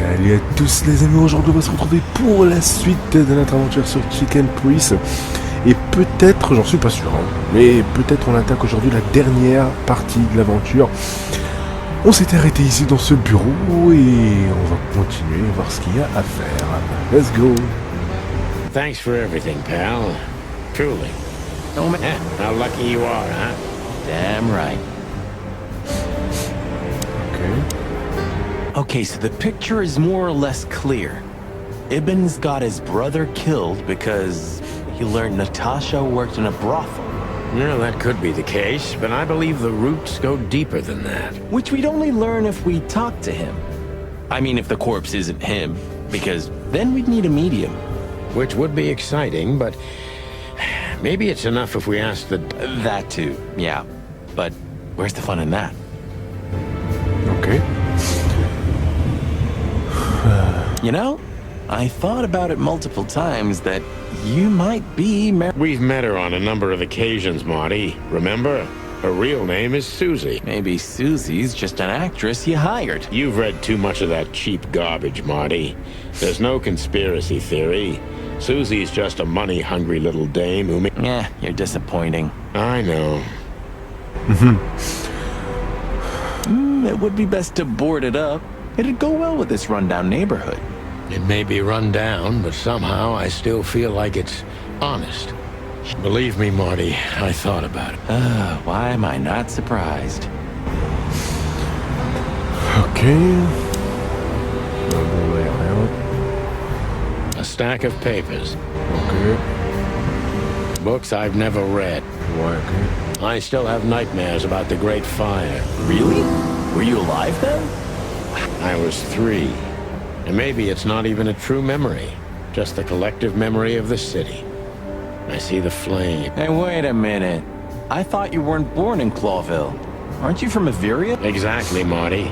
Salut à tous les amis, aujourd'hui on va se retrouver pour la suite de notre aventure sur Chicken Police. Et peut-être, j'en suis pas sûr, hein, mais peut-être on attaque aujourd'hui la dernière partie de l'aventure. On s'était arrêté ici dans ce bureau et on va continuer à voir ce qu'il y a à faire. Let's go. Thanks for everything, pal. Truly. Oh man, how lucky you are, huh? Damn right. Okay. Okay, so the picture is more or less clear. Ibn's got his brother killed because he learned Natasha worked in a brothel. Well, that could be the case, but I believe the roots go deeper than that. Which we'd only learn if we talked to him. I mean, if the corpse isn't him, because then we'd need a medium. Which would be exciting, but maybe it's enough if we ask the... That too, yeah. But where's the fun in that? Okay. You know, I thought about it multiple times that you might be We've met her on a number of occasions, Marty. Remember? Her real name is Susie. Maybe Susie's just an actress you hired. You've read too much of that cheap garbage, Marty. There's no conspiracy theory. Susie's just a money-hungry little dame who... Yeah, you're disappointing. I know. It would be best to board it up. It'd go well with this rundown neighborhood. It may be run down, but somehow I still feel like it's honest. Believe me, Marty, I thought about it. Why am I not surprised? Okay. A stack of papers. Okay. Books I've never read. Okay. I still have nightmares about the Great Fire. Really? Were you alive then? I was 3. And maybe it's not even a true memory. Just the collective memory of the city. I see the flame. Hey, wait a minute. I thought you weren't born in Clawville. Aren't you from Averia? Exactly, Marty.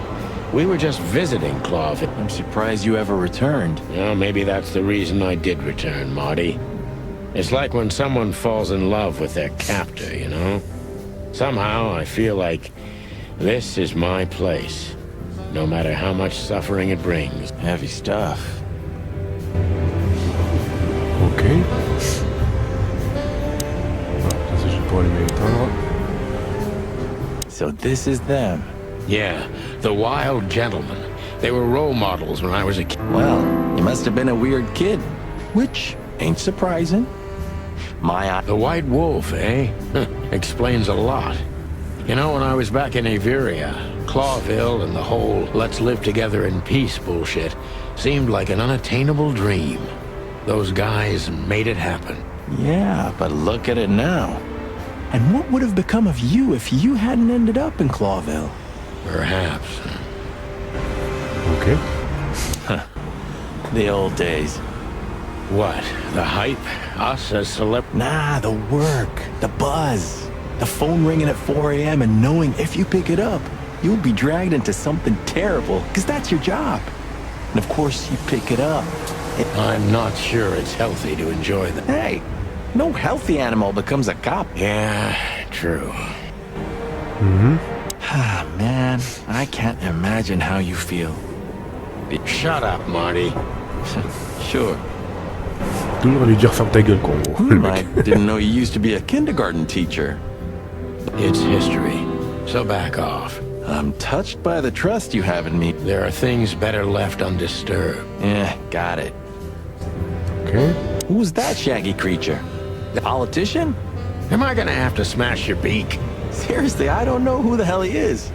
We were just visiting Clawville. I'm surprised you ever returned. Well, maybe that's the reason I did return, Marty. It's like when someone falls in love with their captor, you know? Somehow I feel like this is my place. No matter how much suffering it brings. Heavy stuff. Okay. Ça c'est juste pour allumer l'éteindre. So this is them. Yeah, the wild gentlemen. They were role models when I was a kid. Well, you must have been a weird kid. Which ain't surprising. The White Wolf, eh? Explains a lot. You know, when I was back in Averia, Clawville and the whole let's live together in peace bullshit seemed like an unattainable dream. Those guys made it happen. Yeah, but look at it now. And what would have become of you if you hadn't ended up in Clawville? Perhaps. Okay. The old days. What? The hype? Us as Nah, the work, the buzz. The phone ringing at 4 a.m. and knowing if you pick it up, you'll be dragged into something terrible, because that's your job. And of course, you pick it up. I'm not sure it's healthy to enjoy them. Hey, no healthy animal becomes a cop. Yeah, true. Ah, man, I can't imagine how you feel. Shut up, Marty. Sure. Toujours lui dire ferme ta gueule, quoi, en gros. Le I mec. didn't know you used to be a kindergarten teacher. It's history, so back off. I'm touched by the trust you have in me. There are things better left undisturbed. Yeah, got it. Okay. Who's that shaggy creature? The politician? Am I gonna have to smash your beak? Seriously, I don't know who the hell he is.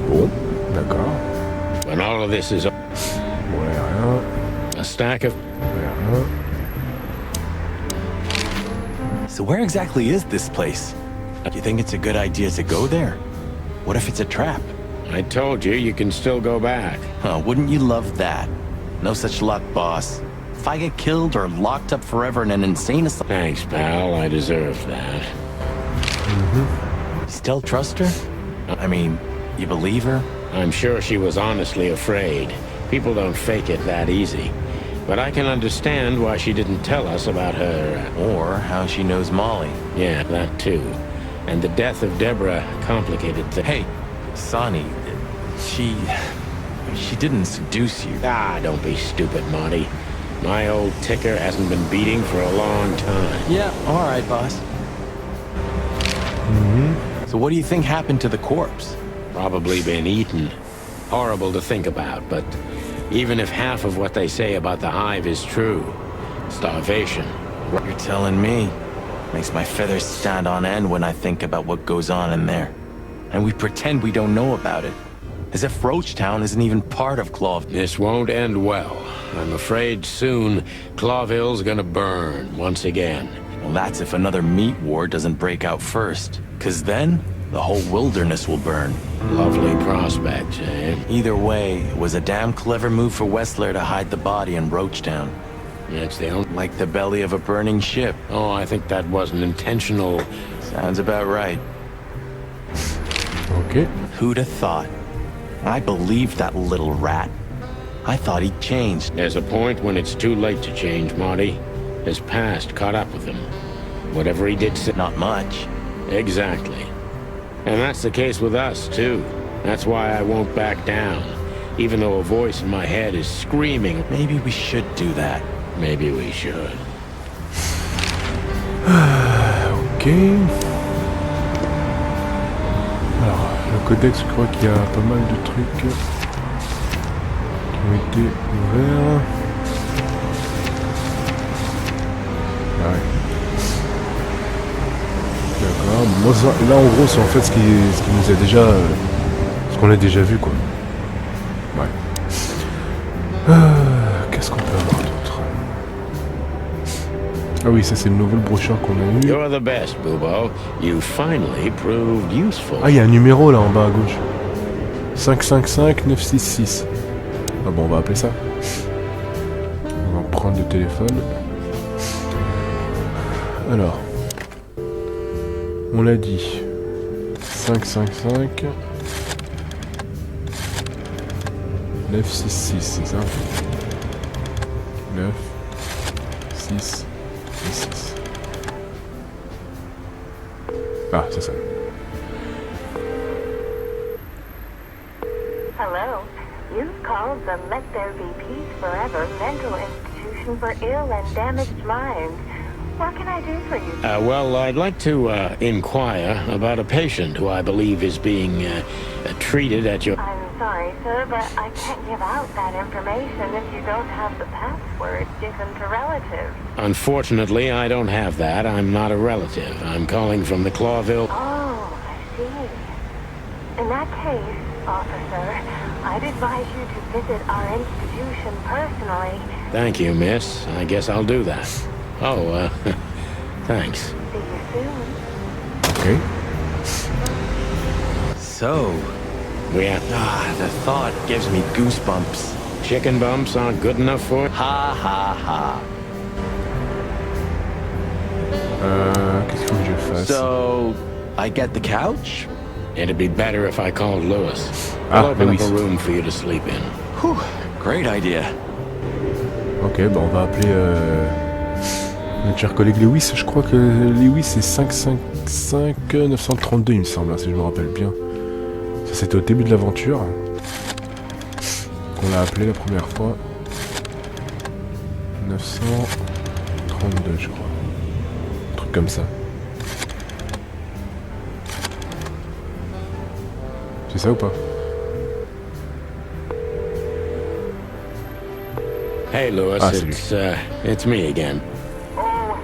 Bon, d'accord. When all of this is over, Ouais, rien. a stack of... Ouais, rien. So where exactly is this place? You think it's a good idea to go there? What if it's a trap? I told you, you can still go back. Huh, wouldn't you love that? No such luck, boss. If I get killed or locked up forever in an insane asylum... Thanks, pal. I deserve that. You still trust her? I mean, you believe her? I'm sure she was honestly afraid. People don't fake it that easy. But I can understand why she didn't tell us about her... Or how she knows Molly. Yeah, that too. And the death of Deborah complicated things. Hey, Sonny, she... she didn't seduce you. Ah, don't be stupid, Monty. My old ticker hasn't been beating for a long time. Yeah, all right, boss. So what do you think happened to the corpse? Probably been eaten. Horrible to think about, but even if half of what they say about the hive is true, starvation. You're telling me. Makes my feathers stand on end when I think about what goes on in there. And we pretend we don't know about it. As if Roachtown isn't even part of Clawville. This won't end well. I'm afraid soon Clawville's gonna burn once again. Well, that's if another meat war doesn't break out first. 'Cause then, the whole wilderness will burn. Lovely prospect, eh? Either way, it was a damn clever move for Wessler to hide the body in Roachtown. It's the only... Like the belly of a burning ship. Oh, I think that wasn't intentional. Sounds about right. Ok. Who'd have thought? I believed that little rat. I thought he'd changed. There's a point when it's too late to change, Marty. His past caught up with him. Whatever he did... Not much. Exactly. And that's the case with us, too. That's why I won't back down. Even though a voice in my head is screaming. Maybe we should do that. Maybe we should. Ok. Alors, le codex, je crois qu'il y a pas mal de trucs qui ont été ouverts. Ah ouais. D'accord. Moi, là, en gros, c'est en fait ce qui nous a déjà... ce qu'on a déjà vu, quoi. Ouais. Qu'est-ce qu'on peut avoir d'autre? Ah oui, ça c'est une nouvelle brochure qu'on a eue. You're the best, Bubo. You finally proved useful. Ah, il y a un numéro là en bas à gauche. 555-966. Ah bon, on va appeler ça. On va prendre le téléphone. Alors. On l'a dit. 555... 966, c'est ça? 9, 6, 6. Ah, c'est ça. Hello. You've called the Let There Be Peace Forever mental institution for ill and damaged minds. What can I do for you? Well, I'd like to inquire about a patient who I believe is being treated at your... I'm sorry, sir, but I can't give out that information if you don't have the password given to relatives. Unfortunately, I don't have that. I'm not a relative. I'm calling from the Clawville... Oh, I see. In that case, officer, I'd advise you to visit our institution personally. Thank you, miss. I guess I'll do that. Oh, thanks. See you soon. Ok. So, Yeah. the thought gives me goosebumps. Chicken bumps aren't good enough for... Ha ha ha. Qu'est-ce qu'il faut que je fasse? So, I get the couch? It'd be better if I called Lewis. Ah, I'll open Louis. up a room for you to sleep in. Whew, great idea. Ok, bah on va appeler notre cher collègue Lewis. Je crois que Lewis c'est 555-932 il me semble, hein, si je me rappelle bien. Ça c'était au début de l'aventure. Qu'on l'a appelé la première fois. 932 je crois. Un truc comme ça. C'est ça ou pas? Hey, Lewis, Ah, c'est it's me again. Oh,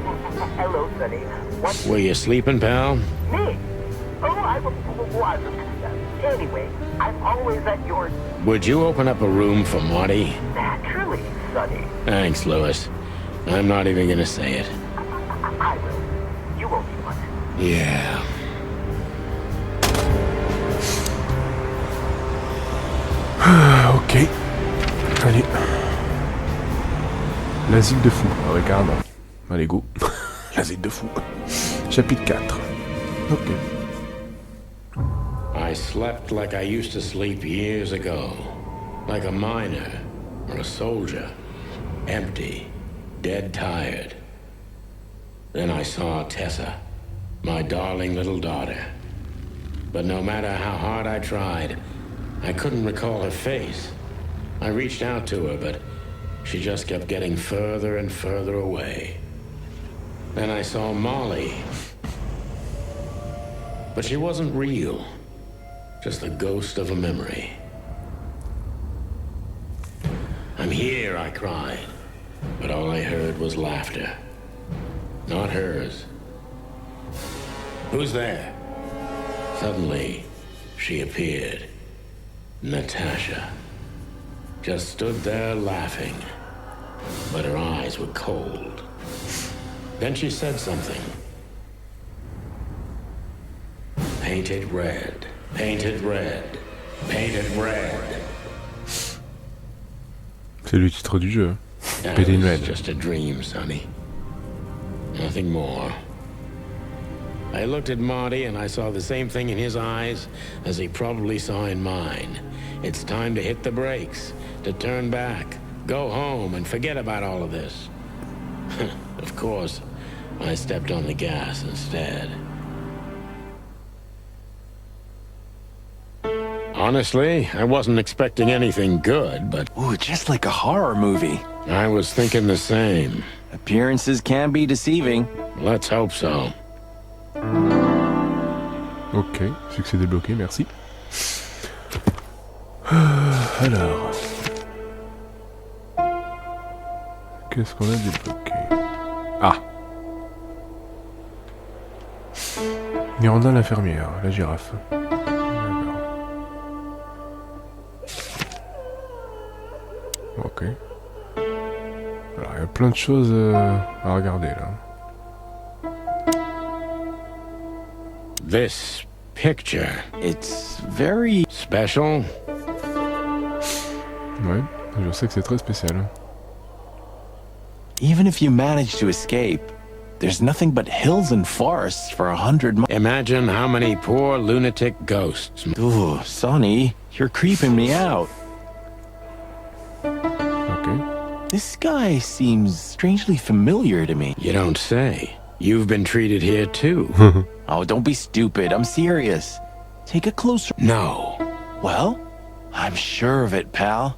hello, Sonny. What? Were you sleeping, pal? Me? Oh, I wasn't. Anyway, I'm always at your... Would you open up a room for Marty? Naturally, Sonny. Thanks, Lewis. I'm not even gonna say it. I will. You owe me one. Yeah. Ok. Allez. L'asile de fou. Ah ouais, carrément. Allez, go. L'asile de fou. Chapitre 4. Ok. I slept like I used to sleep years ago. Like a miner or a soldier. Empty. Dead tired. Then I saw Tessa. My darling little daughter. But no matter how hard I tried, I couldn't recall her face. I reached out to her, but she just kept getting further and further away. Then I saw Molly. But she wasn't real. Just the ghost of a memory. I'm here, I cried. But all I heard was laughter. Not hers. Who's there? Suddenly, she appeared. Natasha. Just stood there laughing. But her eyes were cold. Then she said something. Painted red. Painted red. Painted red. C'est le titre du jeu. That Painted was red. just a dream, Sonny. Nothing more. I looked at Marty and I saw the same thing in his eyes as he probably saw in mine. It's time to hit the brakes, to turn back, go home and forget about all of this. Of course, I stepped on the gas instead. Honestly, I wasn't expecting anything good, but Ooh, just like a horror movie. I was thinking the same. Appearances can be deceiving. Let's hope so. Ok, succès débloqué, merci. Alors... Qu'est-ce qu'on a débloqué? Ah! Miranda l'infirmière, la girafe. D'accord. Ok. Alors, il y a plein de choses à regarder là. This picture. It's very... Special? Ouais, je sais que c'est très spécial. Even if you manage to escape, there's nothing but hills and forests for 100 miles. Imagine how many poor lunatic ghosts. Ooh, Sonny, you're creeping me out. Ok. This guy seems strangely familiar to me. You don't say. You've been treated here too. Oh, don't be stupid. I'm serious. Take a closer... No. Well, I'm sure of it, pal.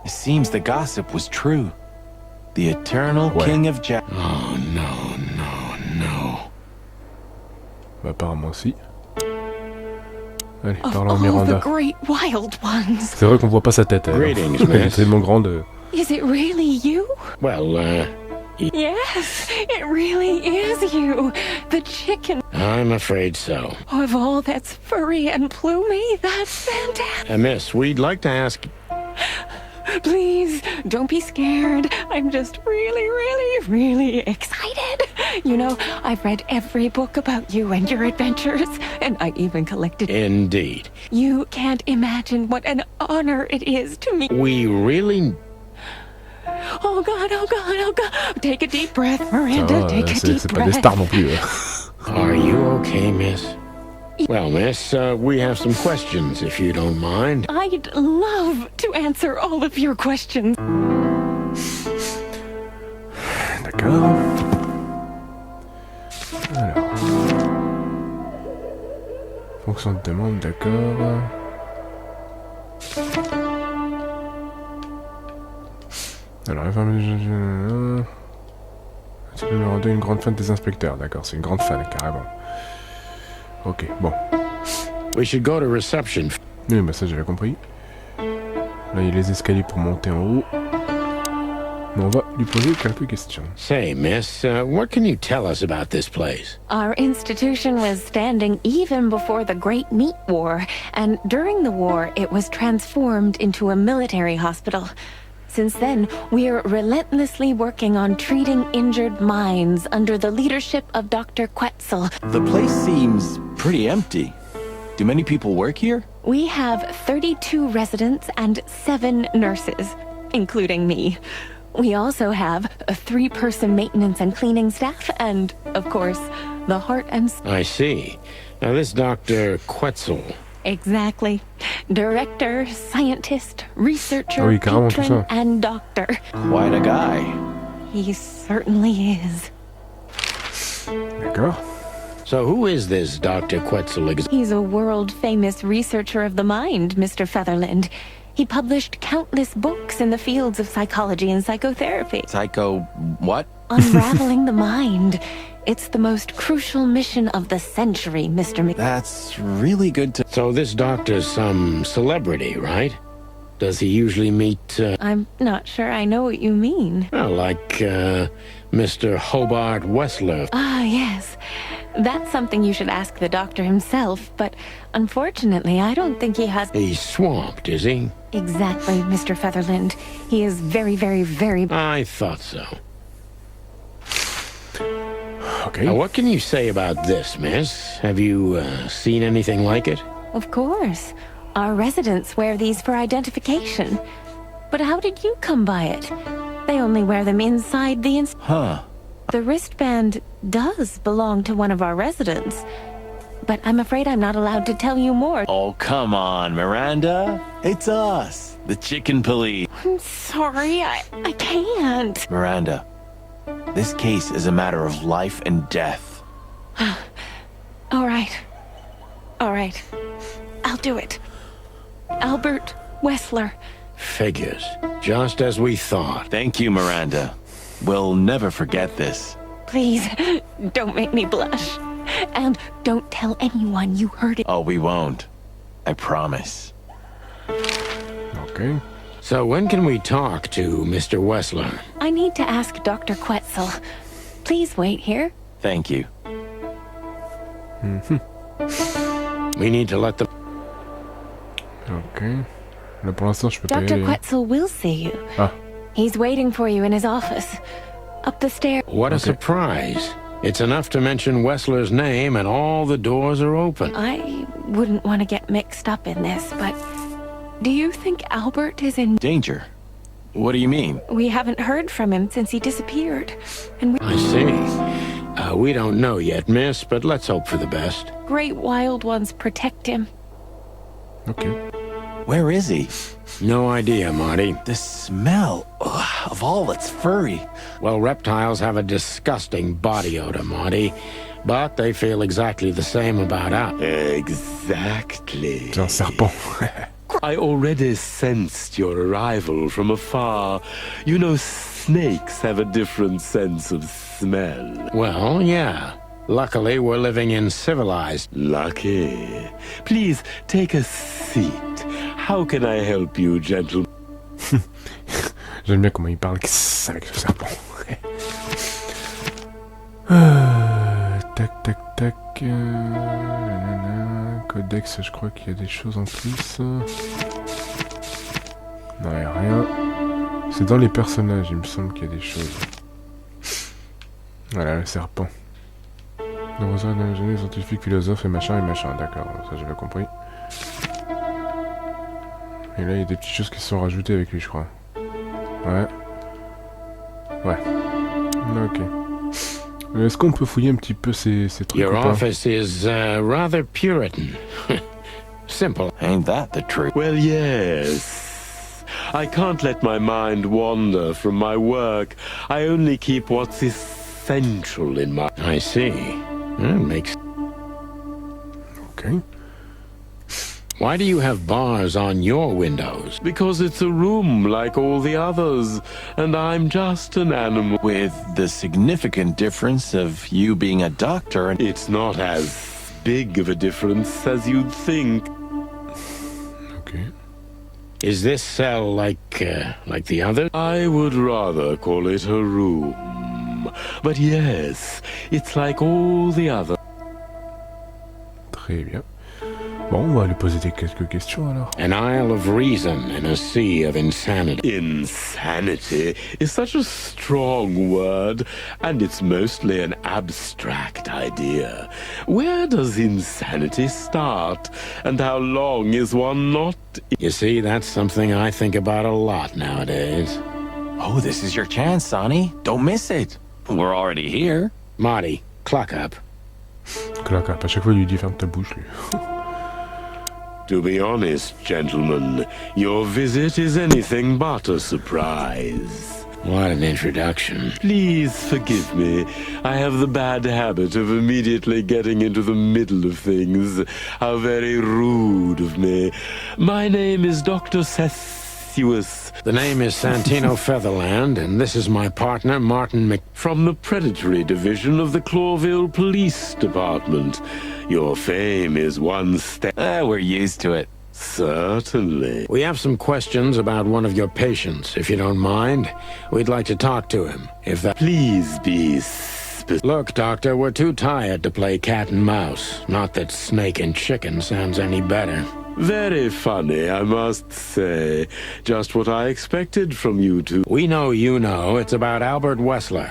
It seems the gossip was true. The eternal Ouais. king of Jack... Oh, no. Bah apparemment si. Allez, Of parlons à all the Miranda. great wild ones, C'est vrai qu'on voit pas sa tête. Elle, Greetings, elle est miss. tellement grande. is it really you? Well, Yes, it really is you. The chicken. I'm afraid so. Of all that's furry and plumey, that's fantastic. Miss, we'd like to ask... Please, don't be scared. I'm just really excited. You know, I've read every book about you and your adventures, and I even collected... Indeed. You can't imagine what an honor it is to meet... We really... Oh God, oh God, oh God. Take a deep breath, Ça Miranda. va, Take a c'est deep c'est pas des breath. stars non plus. Are you okay, miss? Well, miss, we have some questions, if you don't mind. I'd love to answer all of your questions. D'accord. Alors. Fonction de demande, d'accord. Alors, l'information... Tu peux numéro 2, une grande fan des inspecteurs. D'accord, c'est une grande fan, carrément. Ok, bon. We should go to reception. Oui, bah ça j'avais compris. Là, il y a les escaliers pour monter en haut. Mais on va lui poser quelques questions. Say, miss, what can you tell us about this place? Our institution was standing even before the Great Meat War, and during the war, it was transformed into a military hospital. Since then, we're relentlessly working on treating injured minds under the leadership of Dr. Quetzal. The place seems pretty empty. Do many people work here? We have 32 residents and 7 nurses, including me. We also have a 3-person maintenance and cleaning staff, and, of course, the heart and... I see. Now, this Dr. Quetzal... Exactly. Director, scientist, researcher, Oui, carrément tout patron, ça. and doctor. Quite a guy. He certainly is. D'accord. So who is this Dr. Quetzal He's a world-famous researcher of the mind, Mr. Featherland. He published countless books in the fields of psychology and psychotherapy. Psycho... what? Unraveling the mind. It's the most crucial mission of the century, Mr. Mc... That's really good to... So this doctor's some celebrity, right? Does he usually meet, I'm not sure I know what you mean. well, like, Mr. Hobart Wessler? Ah, yes. That's something you should ask the doctor himself, but unfortunately, I don't think he has... He's swamped, is he? Exactly, Mr. Featherland. He is very, very, very... I thought so. Okay. Now, what can you say about this, miss? Have you, seen anything like it? Of course. Our residents wear these for identification. But how did you come by it? They only wear them inside the... Huh. The wristband does belong to one of our residents. But I'm afraid I'm not allowed to tell you more. Oh, come on, Miranda. It's us, the chicken police. I'm sorry, I can't. Miranda, this case is a matter of life and death. All right. All right. I'll do it. Albert Wessler. Figures. Just as we thought. Thank you, Miranda. We'll never forget this. Please, don't make me blush. And don't tell anyone you heard it. Oh, we won't. I promise. Okay. So when can we talk to Mr. Wessler? I need to ask Dr. Quetzal. Please wait here. Thank you. We need to let the... Ok. Là pour l'instant je peux pas y Dr. aller. Quetzal will see you. Ah. He's waiting for you in his office. Up the stairs. What a surprise. It's enough to mention Wessler's name and all the doors are open. I wouldn't want to get mixed up in this, but do you think Albert is in... Danger? What do you mean? We haven't heard from him since he disappeared. And I see. We don't know yet, miss, but let's hope for the best. great wild ones protect him. Ok. Where is he? No idea, Marty. The smell of all that's furry. Well, reptiles have a disgusting body odor, Marty. But they feel exactly the same about us. Exactly. C'est un serpent. I already sensed your arrival from afar. You know, snakes have a different sense of smell. Well, yeah. Luckily, we're living in civilized... Lucky. Please, take a seat. How can I help you, gentlemen? J'aime bien comment il parle avec ce serpent. Tac, tac, tac. Nanana. Codex, je crois qu'il y a des choses en plus. Non, il n'y a rien. C'est dans les personnages, il me semble qu'il y a des choses. Voilà, le serpent. Dans un ingénieur scientifique, philosophe et machin, d'accord, ça j'avais compris. Et là, il y a des petites choses qui se sont rajoutées avec lui, je crois. Ouais. Ouais. Ok. Est-ce qu'on peut fouiller un petit peu ces trucs Your ou pas? office is rather Puritan. Simple. Ain't that the truth? Well, yes. I can't let my mind wander from my work. I only keep what's essential in my... I see. That makes... Ok. Why do you have bars on your windows? Because it's a room like all the others, and I'm just an animal. With the significant difference of you being a doctor and... It's not as big of a difference as you'd think. Ok. Is this cell like the other? I would rather call it a room. But yes, it's like all the others. Très bien. Bon, on va lui poser quelques questions alors. An isle of reason in a sea of insanity. Insanity is such a strong word, and it's mostly an abstract idea. Where does insanity start, and how long is one not? You see, that's something I think about a lot nowadays. Oh, this is your chance, Sonny. Don't miss it. We're already here. Marty, cluck up. Clac, à chaque fois il lui dit ferme ta bouche lui. To be honest, gentlemen, your visit is anything but a surprise. What an introduction. Please forgive me. I have the bad habit of immediately getting into the middle of things. How very rude of me. My name is Dr. Sessuous. The name is Santino Featherland, and this is my partner, Martin Mc... From the Predatory Division of the Clawville Police Department. Your fame is one step... We're used to it. Certainly. We have some questions about one of your patients, if you don't mind. We'd like to talk to him, if that... Please be Look, Doctor, we're too tired to play cat and mouse. Not that snake and chicken sounds any better. Very funny, I must say. Just what I expected from you two. We know you know. It's about Albert Wessler.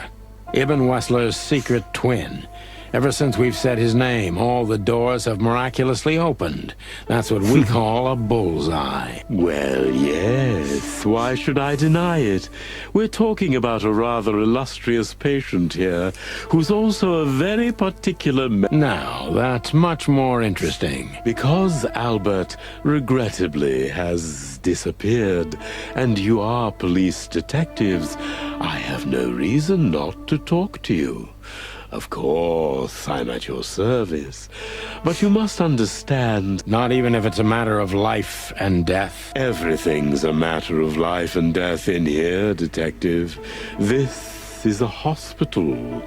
Ibn Wessler's secret twin. Ever since we've said his name, all the doors have miraculously opened. That's what we call a bullseye. Well, yes. Why should I deny it? We're talking about a rather illustrious patient here, who's also a very particular Now, that's much more interesting. Because Albert, regrettably, has disappeared, and you are police detectives, I have no reason not to talk to you. Of course, I'm at your service. But you must understand... Not even if it's a matter of life and death? Everything's a matter of life and death in here, Detective. This is a hospital.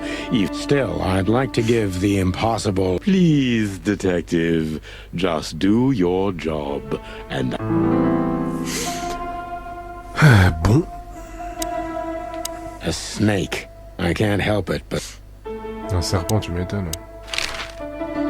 Still, I'd like to give the impossible... Please, Detective, just do your job, and... Bon. A snake. I can't help it, but... Un serpent, tu m'étonnes.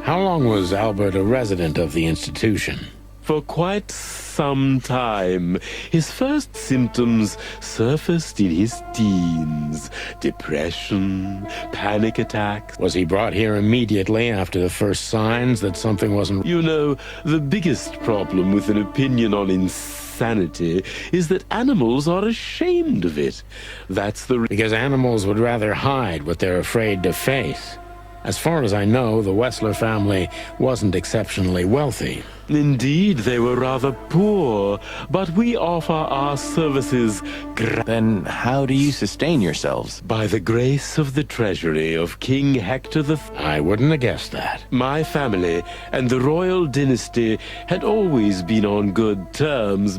How long was Albert a resident of the institution? For quite some time. His first symptoms surfaced in his teens. Depression, panic attacks. Was he brought here immediately after the first signs that something wasn't... You know, the biggest problem with an opinion on insanity is that animals are ashamed of it. That's the... Because animals would rather hide what they're afraid to face. As far as I know, the Wessler family wasn't exceptionally wealthy. Indeed, they were rather poor, but we offer our services... Then how do you sustain yourselves? By the grace of the treasury of King Hector the... I wouldn't have guessed that. My family and the royal dynasty had always been on good terms.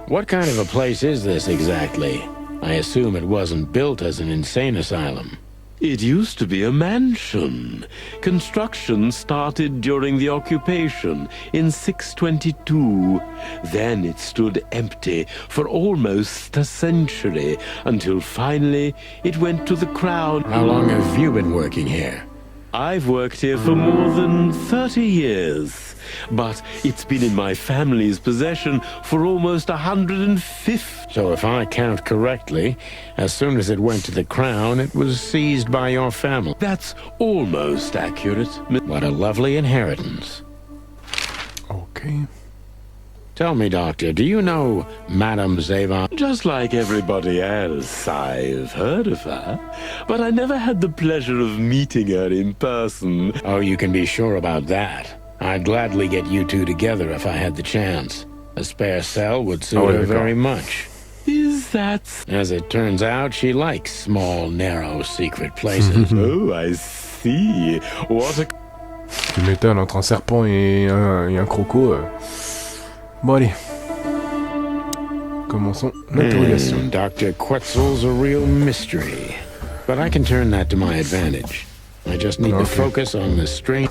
What kind of a place is this exactly? I assume it wasn't built as an insane asylum. It used to be a mansion. Construction started during the occupation in 622. Then it stood empty for almost a century, until finally it went to the crown. How long have you been working here? I've worked here for more than 30 years, but it's been in my family's possession for almost 150. So if I count correctly, as soon as it went to the crown, it was seized by your family. That's almost accurate. What a lovely inheritance. Okay. Tell me, Doctor, do you know Madame Zavon? Just like everybody else, I've heard of her, but I never had the pleasure of meeting her in person. Oh, you can be sure about that. I'd gladly get you two together if I had the chance. A spare cell would suit her very much. Is that... As it turns out, she likes small, narrow, secret places. Oh, I see. What a... Tu m'étonnes, entre un serpent et un croco. Bon, allez. Commençons l'interrogation. Dr. Quetzal's a real mystery. But I can turn that to my advantage. I just need to focus on the strange...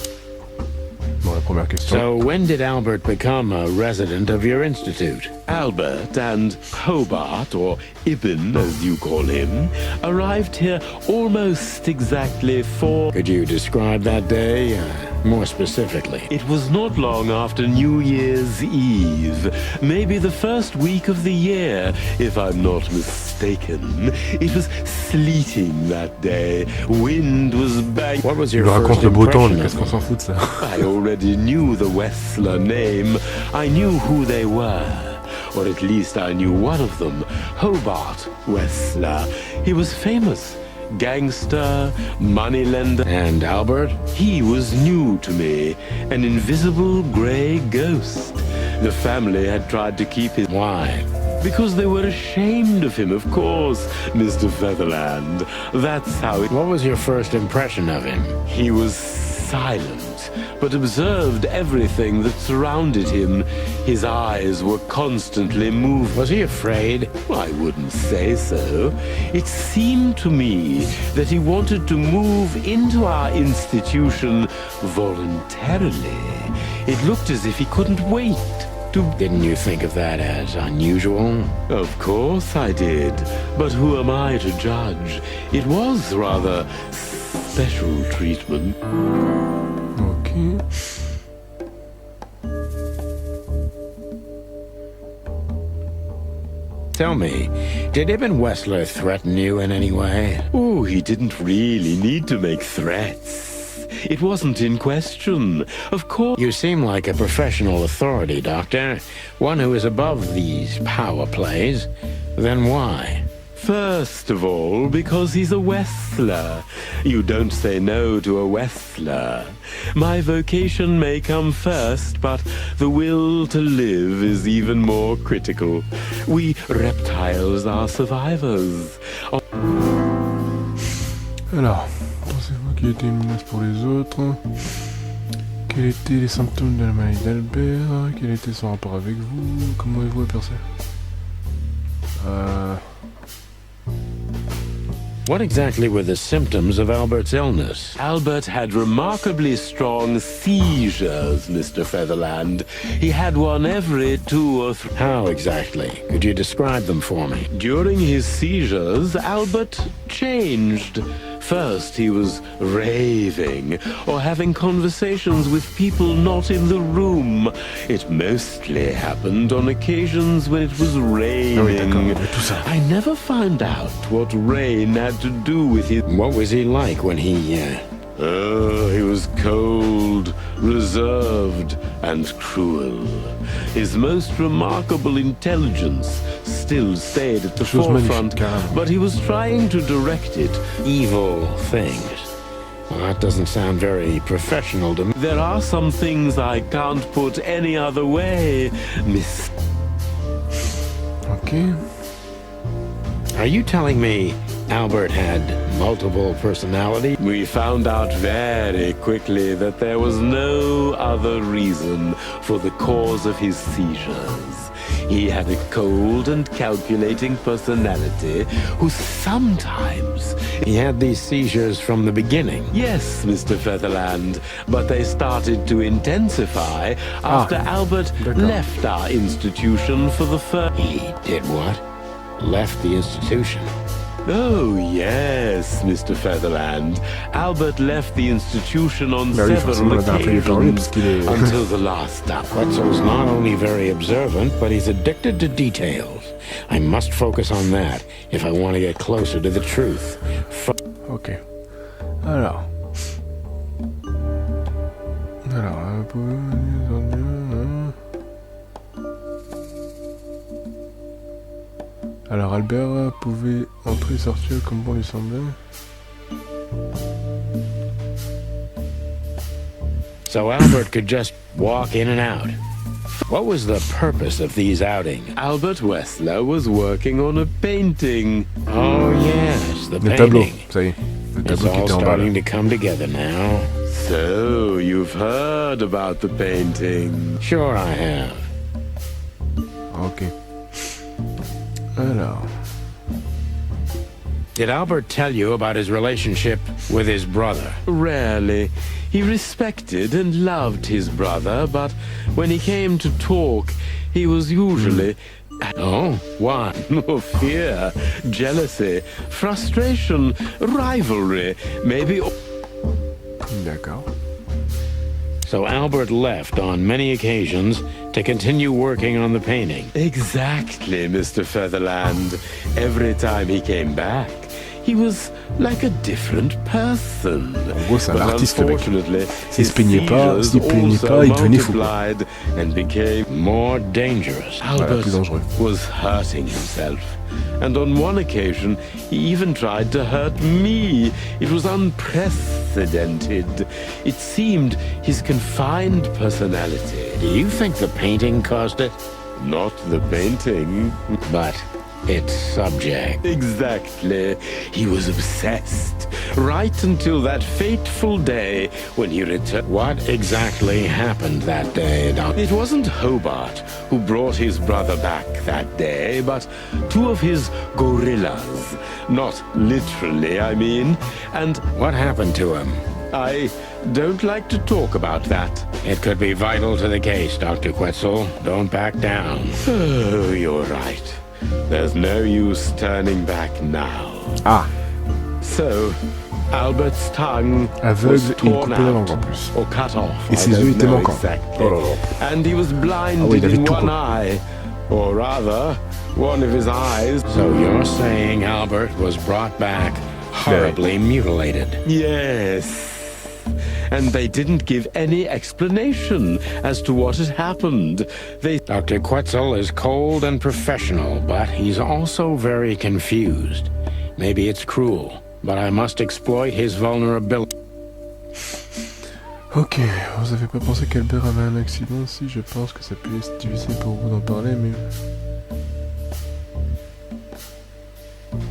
Bon, la première question. So, when did Albert become a resident of your institute? Albert and Hobart, or Ibn as you call him, arrived here almost exactly 4... Could you describe that day more specifically? It was not long after New Year's Eve, maybe the first week of the year, if I'm not mistaken. It was sleeting that day, wind was bang... What was your Il first raconte le beau temps, impression qu'est-ce of qu'on s'en fout de ça? I already knew the Wessler name. I knew who they were. Or at least I knew one of them, Hobart Wessler. He was famous. Gangster, moneylender. And Albert? He was new to me, an invisible grey ghost. The family had tried to keep him. Why? Because they were ashamed of him, of course, Mr. Featherland. That's how it... What was your first impression of him? He was silent, but observed everything that surrounded him. His eyes were constantly moving. Was he afraid? I wouldn't say so. It seemed to me that he wanted to move into our institution voluntarily. It looked as if he couldn't wait. Didn't you think of that as unusual? Of course I did, but who am I to judge? It was rather special treatment. Ok. Tell me, did Ibn Wessler threaten you in any way? Oh, he didn't really need to make threats. It wasn't in question. Of course... You seem like a professional authority, Doctor. One who is above these power plays. Then why? First of all, because he's a Wessler. You don't say no to a Wessler. My vocation may come first, but the will to live is even more critical. We reptiles are survivors. Alors, pensez-vous qu'il était une menace pour les autres? Quels étaient les symptômes de la maladie d'Albert? Quel était son rapport avec vous? Comment avez-vous aperçu? What exactly were the symptoms of Albert's illness? Albert had remarkably strong seizures, Mr. Featherland. He had one every 2 or 3... How exactly? Could you describe them for me? During his seizures, Albert changed. First, he was raving or having conversations with people not in the room. It mostly happened on occasions when it was raining. I never found out what rain had to do with it. What was he like when he was cold, reserved, and cruel. His most remarkable intelligence still stayed at the forefront, but he was trying to direct it. Evil things. Well, that doesn't sound very professional to me. There are some things I can't put any other way, Miss... Ok. Are you telling me Albert had multiple personality? We found out very quickly that there was no other reason for the cause of his seizures. He had a cold and calculating personality who sometimes... He had these seizures from the beginning? Yes, Mr. Featherland, but they started to intensify after Albert left our institution for the first... He did what? Left the institution? Oh, yes, Mr. Featherland. Albert left the institution on several occasions until the last stop. Wetzel's not only very observant, but he's addicted to details. I must focus on that if I want to get closer to the truth. Ok. Alors, Alors Albert pouvait entrer et sortir comme bon lui semblait. So Albert could just walk in and out. What was the purpose of these outings? Albert Wessler was working on a painting. Oh yes, the Le tableau, painting. ça y est. Le It's tableau qui all était en bas. starting to come together now. So, you've heard about the painting? Sure I have. Ok. Alors. Did Albert tell you about his relationship with his brother? Rarely. He respected and loved his brother, but when he came to talk, he was usually... Oh, why? Fear, jealousy, frustration, rivalry, maybe... D'accord. So Albert left on many occasions to continue working on the painting. Exactly, Mr. Featherland. Every time he came back, he was like a different person. En gros, c'est un artiste, le mec. Unfortunately, S'il se plaignait pas, il devenait fou. And became More dangerous. Voilà, plus dangereux. was hurting himself. And on one occasion, he even tried to hurt me. It was unprecedented. It seemed his confined personality. Do you think the painting caused it? Not the painting. But its subject. Exactly. He was obsessed. Right until that fateful day when he returned. What exactly happened that day, Doc? It wasn't Hobart who brought his brother back that day, but two of his gorillas. Not literally, I mean. And What happened to him? I don't like to talk about that. It could be vital to the case, Dr. Quetzal. Don't back down. Oh, you're right. There's no use turning back now. Ah, So, Albert's tongue aveugle was et il torn coupait la langue en out plus. or cut off. Et I ses don't yeux étaient know manquants. exactly. Oh là là. And he was blinded Ah oui, il avait in tout one coupé. eye, or rather, one of his eyes. So you're saying Albert was brought back horribly mutilated? Yes. And they didn't give any explanation as to what had happened. They... Dr. Quetzal is cold and professional, but he's also very confused. Maybe it's cruel, but I must exploit his vulnerability. Ok, vous avez pas pensé qu'Albert avait un accident? Si, je pense que ça peut être difficile pour vous d'en parler, mais...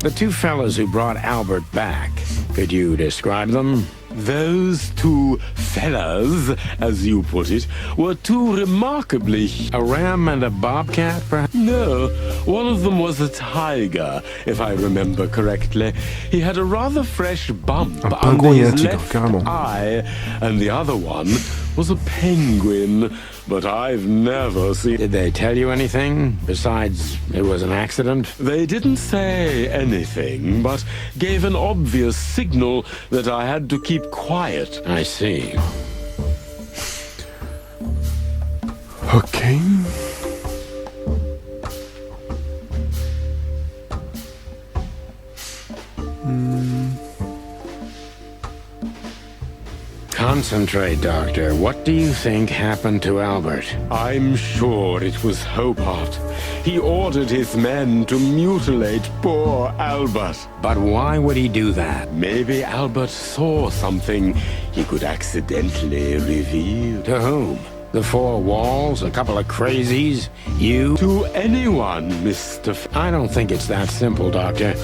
The two fellas who brought Albert back, could you describe them? Those two fellas, as you put it, were two remarkably... A ram and a bobcat, perhaps? No, one of them was a tiger, if I remember correctly. He had a rather fresh bump Un under pingouin et un his tigre, left carrément. eye, and the other one was a penguin, but I've never seen... Did they tell you anything, besides it was an accident? They didn't say anything, but gave an obvious signal that I had to keep quiet. I see. Ok. Concentrate, Doctor. What do you think happened to Albert? I'm sure it was Hobart. He ordered his men to mutilate poor Albert. But why would he do that? Maybe Albert saw something he could accidentally reveal. To whom? The four walls? A couple of crazies? You? To anyone, Mr. I don't think it's that simple, Doctor.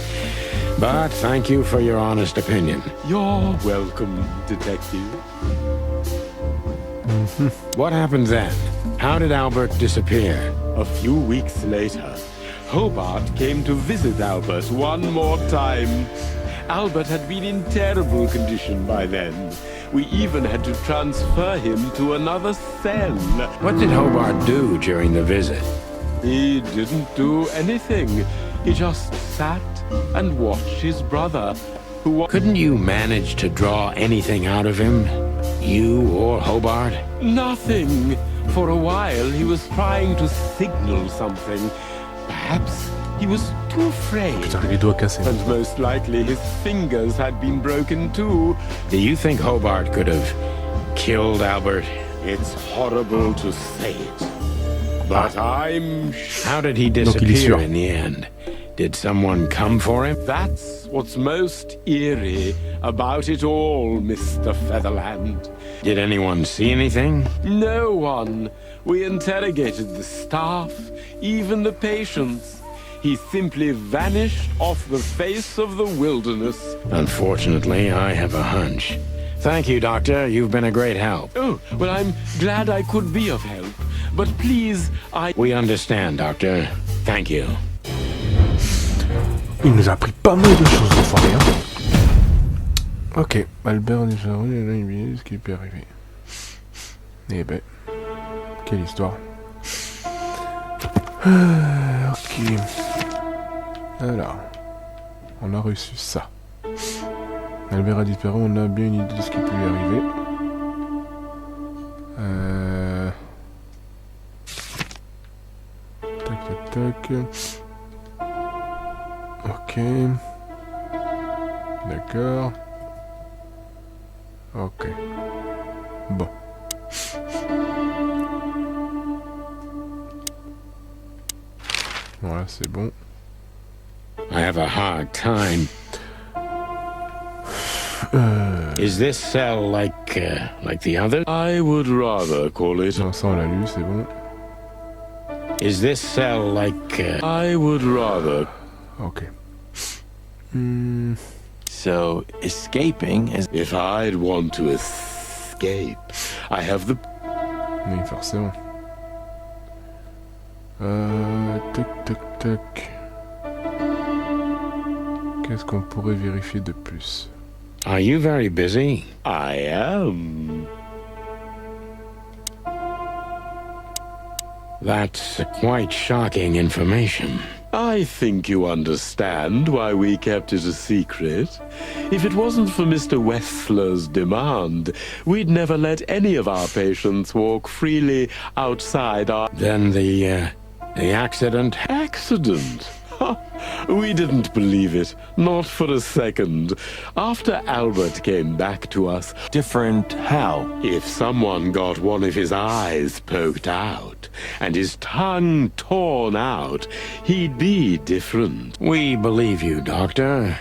But thank you for your honest opinion. You're welcome, Detective. What happened then? How did Albert disappear? A few weeks later, Hobart came to visit Albert one more time. Albert had been in terrible condition by then. We even had to transfer him to another cell. What did Hobart do during the visit? He didn't do anything. He just sat and watched his brother, who was... Couldn't you manage to draw anything out of him? You or Hobart? Nothing. For a while, he was trying to signal something. Perhaps he was too afraid. Putain, les doigts cassés. And most likely his fingers had been broken too. Do you think Hobart could have killed Albert? It's horrible to say it, but I'm sure How did he Donc, il est disappear sûr. in the end? Did someone come for him? that's what's most eerie about it all, Mr. Featherland. Did anyone see anything? No one. We interrogated the staff, even the patients. He simply vanished off the face of the wilderness. Unfortunately, I have a hunch. Thank you, Doctor. You've been a great help. Oh, well, I'm glad I could be of help. But please, We understand, Doctor. Thank you. Il nous a appris pas mal de choses, l'enfoiré, hein. Ok, Albert déjà revenu, ce qui peut arriver. Eh ben, quelle histoire. Ok. Alors, on a reçu ça. Albert a disparu, on a bien une idée de ce qui peut lui arriver. Tac, tac, tac. Ok. D'accord. Ok. Bon. Voilà, c'est bon. I have a hard time. Is this cell like the other? I would rather call it... Non, ça on l'a lu, c'est bon. Is this cell like, I would rather. Ok. So, escaping is... If I'd want to escape, I have the... Oui, forcément. Tac, tac, tac. Qu'est-ce qu'on pourrait vérifier de plus? are you very busy? I am. That's quite shocking information. I think you understand why we kept it a secret. If it wasn't for Mr. Wessler's demand, we'd never let any of our patients walk freely outside our... Then the accident? Accident? Ha! We didn't believe it, not for a second. After Albert came back to us, Different how? if someone got one of his eyes poked out and his tongue torn out, he'd be different. We believe you, Doctor.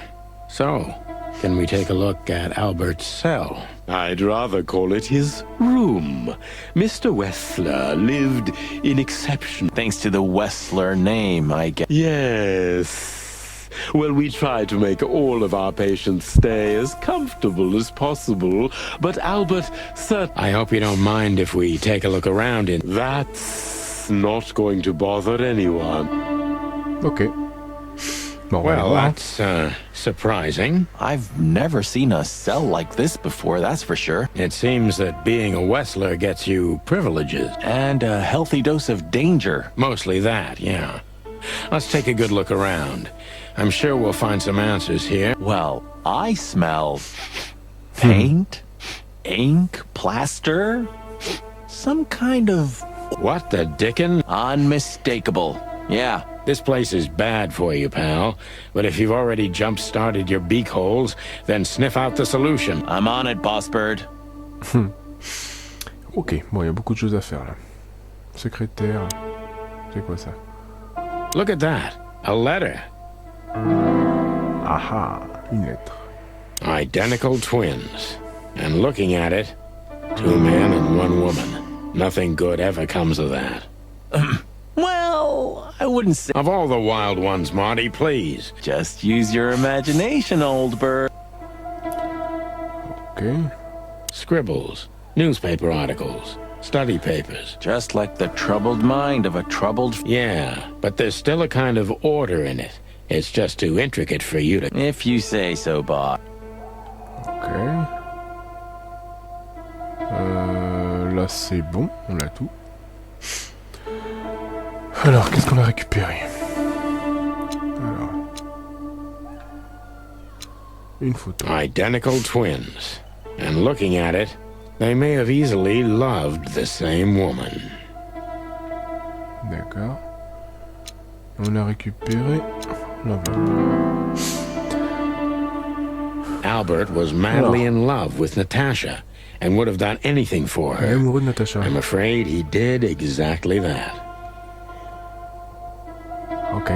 So, can we take a look at Albert's cell? I'd rather call it his room. Mr. Wessler lived in exception. Thanks to the Wessler name, I guess. Yes. Well, we try to make all of our patients stay as comfortable as possible, but Albert I hope you don't mind if we take a look around in... That's not going to bother anyone. Ok. Bon, on va aller Well, voir. that's, surprising. I've never seen a cell like this before, that's for sure. It seems that being a Wessler gets you privileges. And a healthy dose of danger. Mostly that, yeah. Let's take a good look around. I'm sure we'll find some answers here. Well, I smell paint, ink, plaster, some kind of What the dickens? unmistakable. Yeah, This place is bad for you, pal. But if you've already jump-started your beak holes, then sniff out the solution. I'm on it, Boss Bird. Ok, bon, il y a beaucoup de choses à faire là. Secrétaire. C'est quoi ça? Look at that. A letter. Aha, une lettre. Identical twins. And looking at it, 2 men and 1 woman. Nothing good ever comes of that. Well, I wouldn't say... Of all the wild ones, Marty, please. Just use your imagination, old bird. Ok. Scribbles, newspaper articles, study papers. Just like the troubled mind of a troubled... Yeah, but there's still a kind of order in it. It's just too intricate for you to... If you say so, boss. Ok. Là c'est bon, on a tout. Alors, qu'est-ce qu'on a récupéré? Alors. Une photo. Identical twins. And looking at it, they may have easily loved the same woman. D'accord. On a récupéré l'enveloppe. Albert was madly in love with Natasha and would have done anything for Elle est her. amoureuse de Natacha. I'm afraid he did exactly that. Ok.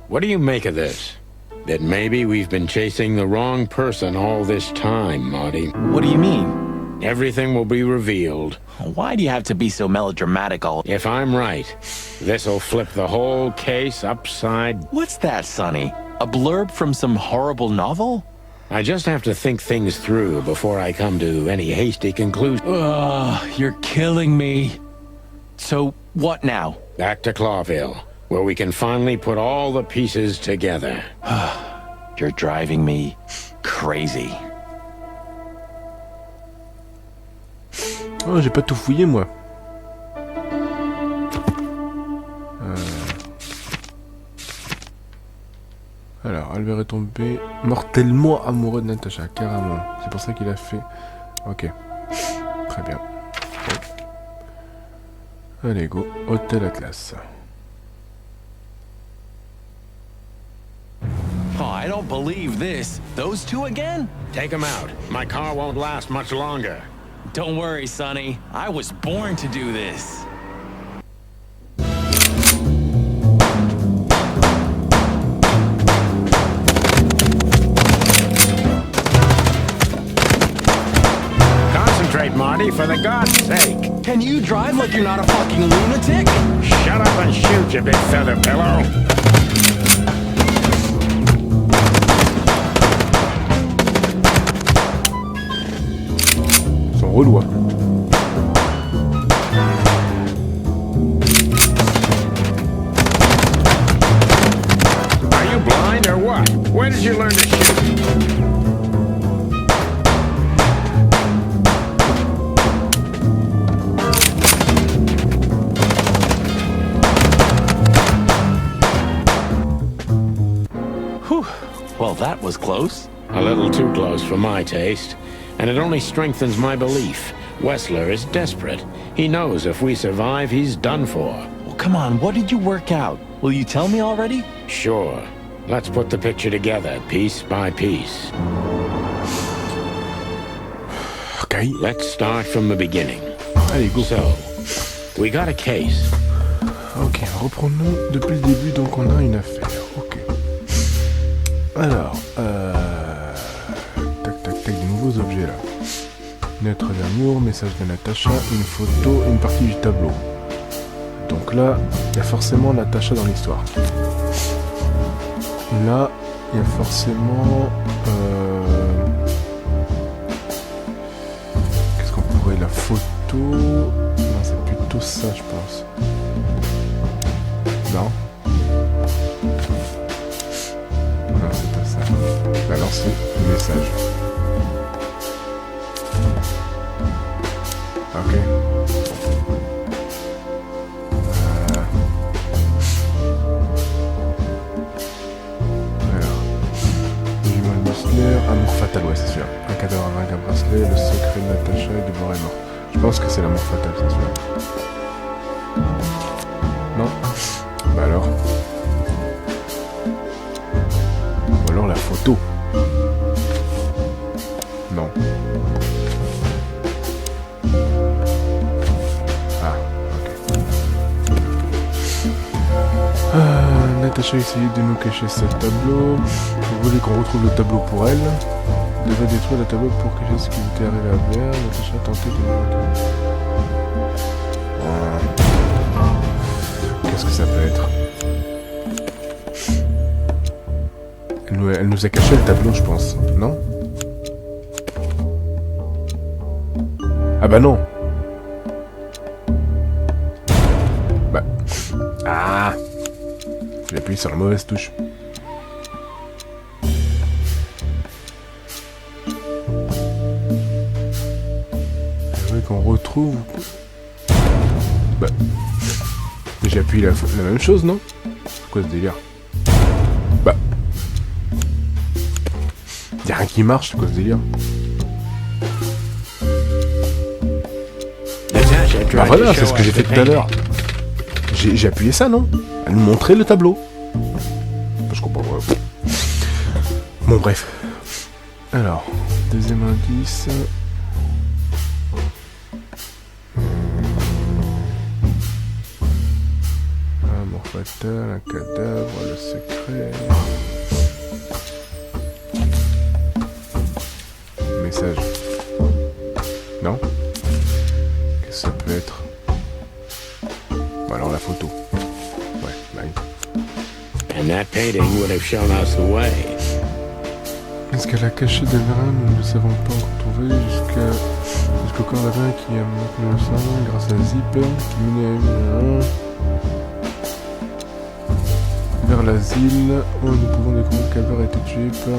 What do you make of this? That maybe we've been chasing the wrong person all this time, Marty. What do you mean? Everything will be revealed. Why do you have to be so melodramatic all... If I'm right, this'll flip the whole case upside... What's that, Sonny? A blurb from some horrible novel? I just have to think things through before I come to any hasty conclusion. Ugh, you're killing me. So, what now? Back to Clawville, where we can finally put all the pieces together. You're driving me crazy. Oh, j'ai pas tout fouillé moi. Alors, Albert est tombé mortellement amoureux de Natacha, carrément. C'est pour ça qu'il a fait... Ok. Très bien. Bon. Allez, go. Hôtel Atlas. Oh, I don't believe this. Those two again? Take him out. My car won't last much longer. Don't worry, Sonny. I was born to do this. Concentrate. Concentrate, Marty, for the God's sake. Can you drive like you're not a fucking lunatic? Shut up and shoot, you big feather pillow. Ils sont relous, hein. Are you blind or what? Where did you learn to shoot? Whew. Well, that was close. A little too close for my taste. And it only strengthens my belief. Wessler is desperate. He knows if we survive, he's done for. Well, come on, what did you work out? Will you tell me already? Sure. Let's put the picture together, piece by piece. Ok. Let's start from the beginning. Allez, go. So, we got a case. Ok, reprenons depuis le début, donc on a une affaire. Ok. Alors, tac, tac, tac, des nouveaux objets là. Notre d'amour, message de Natacha, une photo, une partie du tableau. Donc là, il y a forcément Natacha dans l'histoire. Là, il y a forcément... Qu'est-ce qu'on pourrait... La photo... Non, c'est plutôt ça, je pense. Non. Non, c'est pas ça. Alors, c'est le message. Ok. Amour fatal, ouais, c'est sûr. Un cadavre avec un bracelet, le secret de Natacha et de mort est mort. Je pense que c'est l'amour fatal, c'est sûr. Non. Bah alors. Ou alors la photo. Non. Ah, ok. Natacha a essayé de nous cacher ce tableau. Vous voulez qu'on retrouve le tableau pour elle. Elle devait détruire le tableau pour cacher ce qui était arrivé à Blair. Natacha a tenté de... Qu'est-ce que ça peut être? Elle nous a caché le tableau, je pense. Non? Ah bah non. Bah... Ah, j'ai appuyé sur la mauvaise touche. Qu'on retrouve... Bah... Mais j'ai appuyé la même chose, non? C'est quoi ce délire? Bah... Y'a rien qui marche, c'est quoi ce délire? Bah voilà, c'est ce que j'ai fait tout à l'heure. J'ai appuyé ça, non? Elle nous montrait le tableau. Je comprends pas. Bon, bref. Alors, deuxième indice... Fatal, un cadavre, le secret... Message. Non? Qu'est-ce que ça peut être? Bon, alors la photo. Ouais, bah oui. And that painting would have shown us the way. Est-ce qu'elle a caché des marins? Nous ne le savons pas encore trouvé jusqu'au corps d'avant qui a maintenu le sang grâce à Zip qui menait vers l'asile où nous pouvons découvrir qu'Albert a été tué par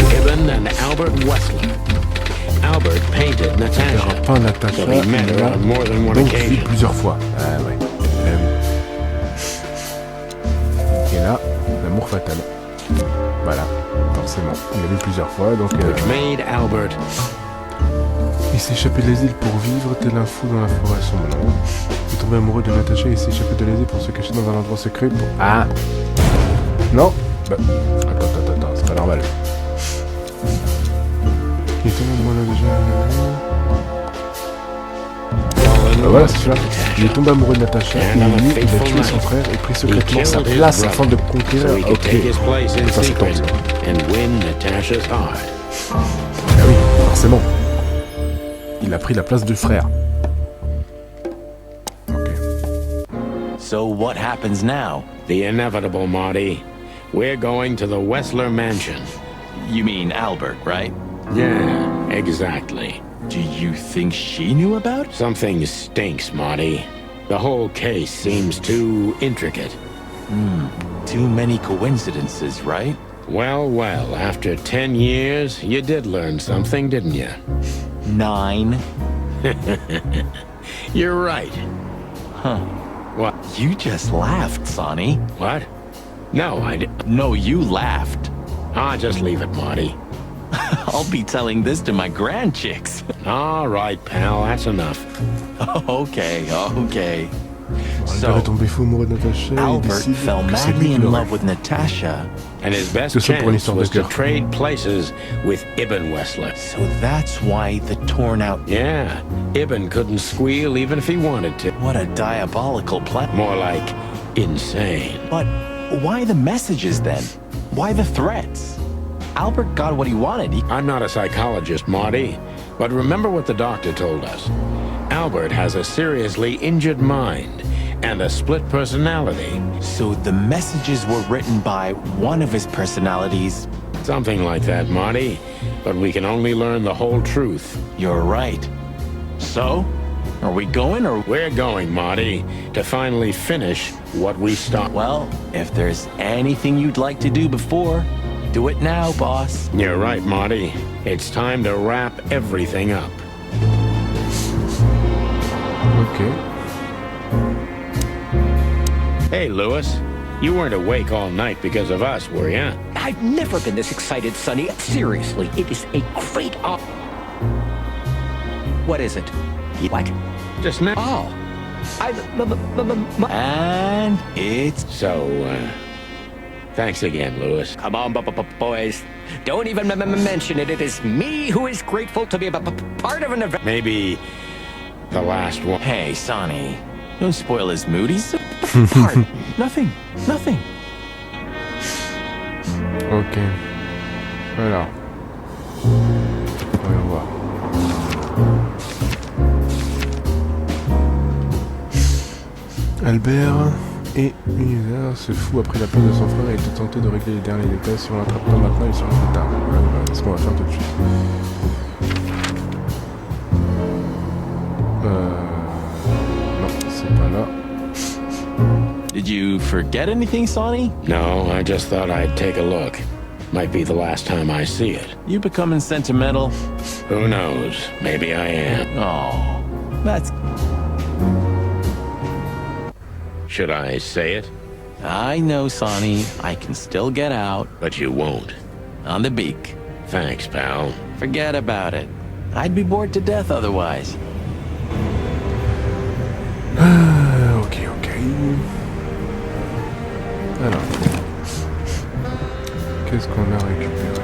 Gibbon and Albert Wessler. Albert painted Natasha. Pas Natacha, So he met her on more than one donc vu occasion. plusieurs fois. Ah ouais. Et là, l'amour fatal. Voilà, forcément. Il l'a vu plusieurs fois, donc... Which made Albert... Il s'est échappé de l'asile pour vivre, tel un fou dans la forêt sombre. Il est tombé amoureux de Natacha et il s'est échappé de l'asile pour se cacher dans un endroit secret pour... Ah! Non! Bah... Attends, c'est pas normal. Il est tellement de moi là déjà... Voilà, c'est celui-là. Il est tombé amoureux de Natasha, et lui, il a tué son frère et pris secrètement sa place afin de conquérir. so he could Ok. take his place in Ça, c'est secret top, ça. and win Natasha's heart. Ah oui, forcément. Il a pris la place du frère. Ok. So what happens now? The inevitable, Marty. We're going to the Wessler mansion. You mean Albert, right? Yeah, exactly. Do you think she knew about it? Something stinks, Marty. The whole case seems too intricate. Too many coincidences, right? Well, well, after 10 years, you did learn something, didn't you? 9. You're right. Huh. What? You just laughed, Sonny. What? No, I did. No, you laughed. Ah, just leave it, Marty. I'll be telling this to my grandchicks. All right, pal, that's enough. Okay. Il est tombé fou amoureux de Natasha. Albert il décide fell que c'est madly lui qui in l'aurait. love with Natasha. And his best C'est ça pour une chance histoire de was to cœur. trade places with Ibn Wessler. So that's why the torn out... Yeah, Ibn couldn't squeal even if he wanted to. What a diabolical plan. More like insane. But why the messages then? Why the threats? Albert got what he wanted. I'm not a psychologist, Marty, but remember what the doctor told us. Albert has a seriously injured mind and a split personality. So the messages were written by one of his personalities. Something like that, Marty. But we can only learn the whole truth. You're right. So, are we going or... We're going, Marty, to finally finish what we started. Well, if there's anything you'd like to do before, do it now, boss. You're right, Marty. It's time to wrap everything up. Ok. Hey, Lewis. You weren't awake all night because of us, were you? I've never been this excited, Sonny. Seriously, it is a great What is it? What? Just now. Oh. And it's... So, thanks again, Lewis. Come on, boys. Don't even mention it. It is me who is grateful to be a part of an event. Maybe the last one. Hey, Sonny. Don't spoil his mood. He's... Pardon. Nothing. Ok. Alors. Voyons voir. Albert et l'univers se fout après la peur de son frère et est tenté de régler les derniers détails. Si on l'attrape pas maintenant, il sera trop tard. Voilà, c'est ce qu'on va faire tout de suite. Non, c'est pas là. Did you forget anything, Sonny? No, I just thought I'd take a look. Might be the last time I see it. You becoming sentimental? Who knows? Maybe I am. Oh, that's... Should I say it? I know, Sonny. I can still get out. But you won't. On the beak. Thanks, pal. Forget about it. I'd be bored to death otherwise. Ok. Alors. Qu'est-ce qu'on a récupéré?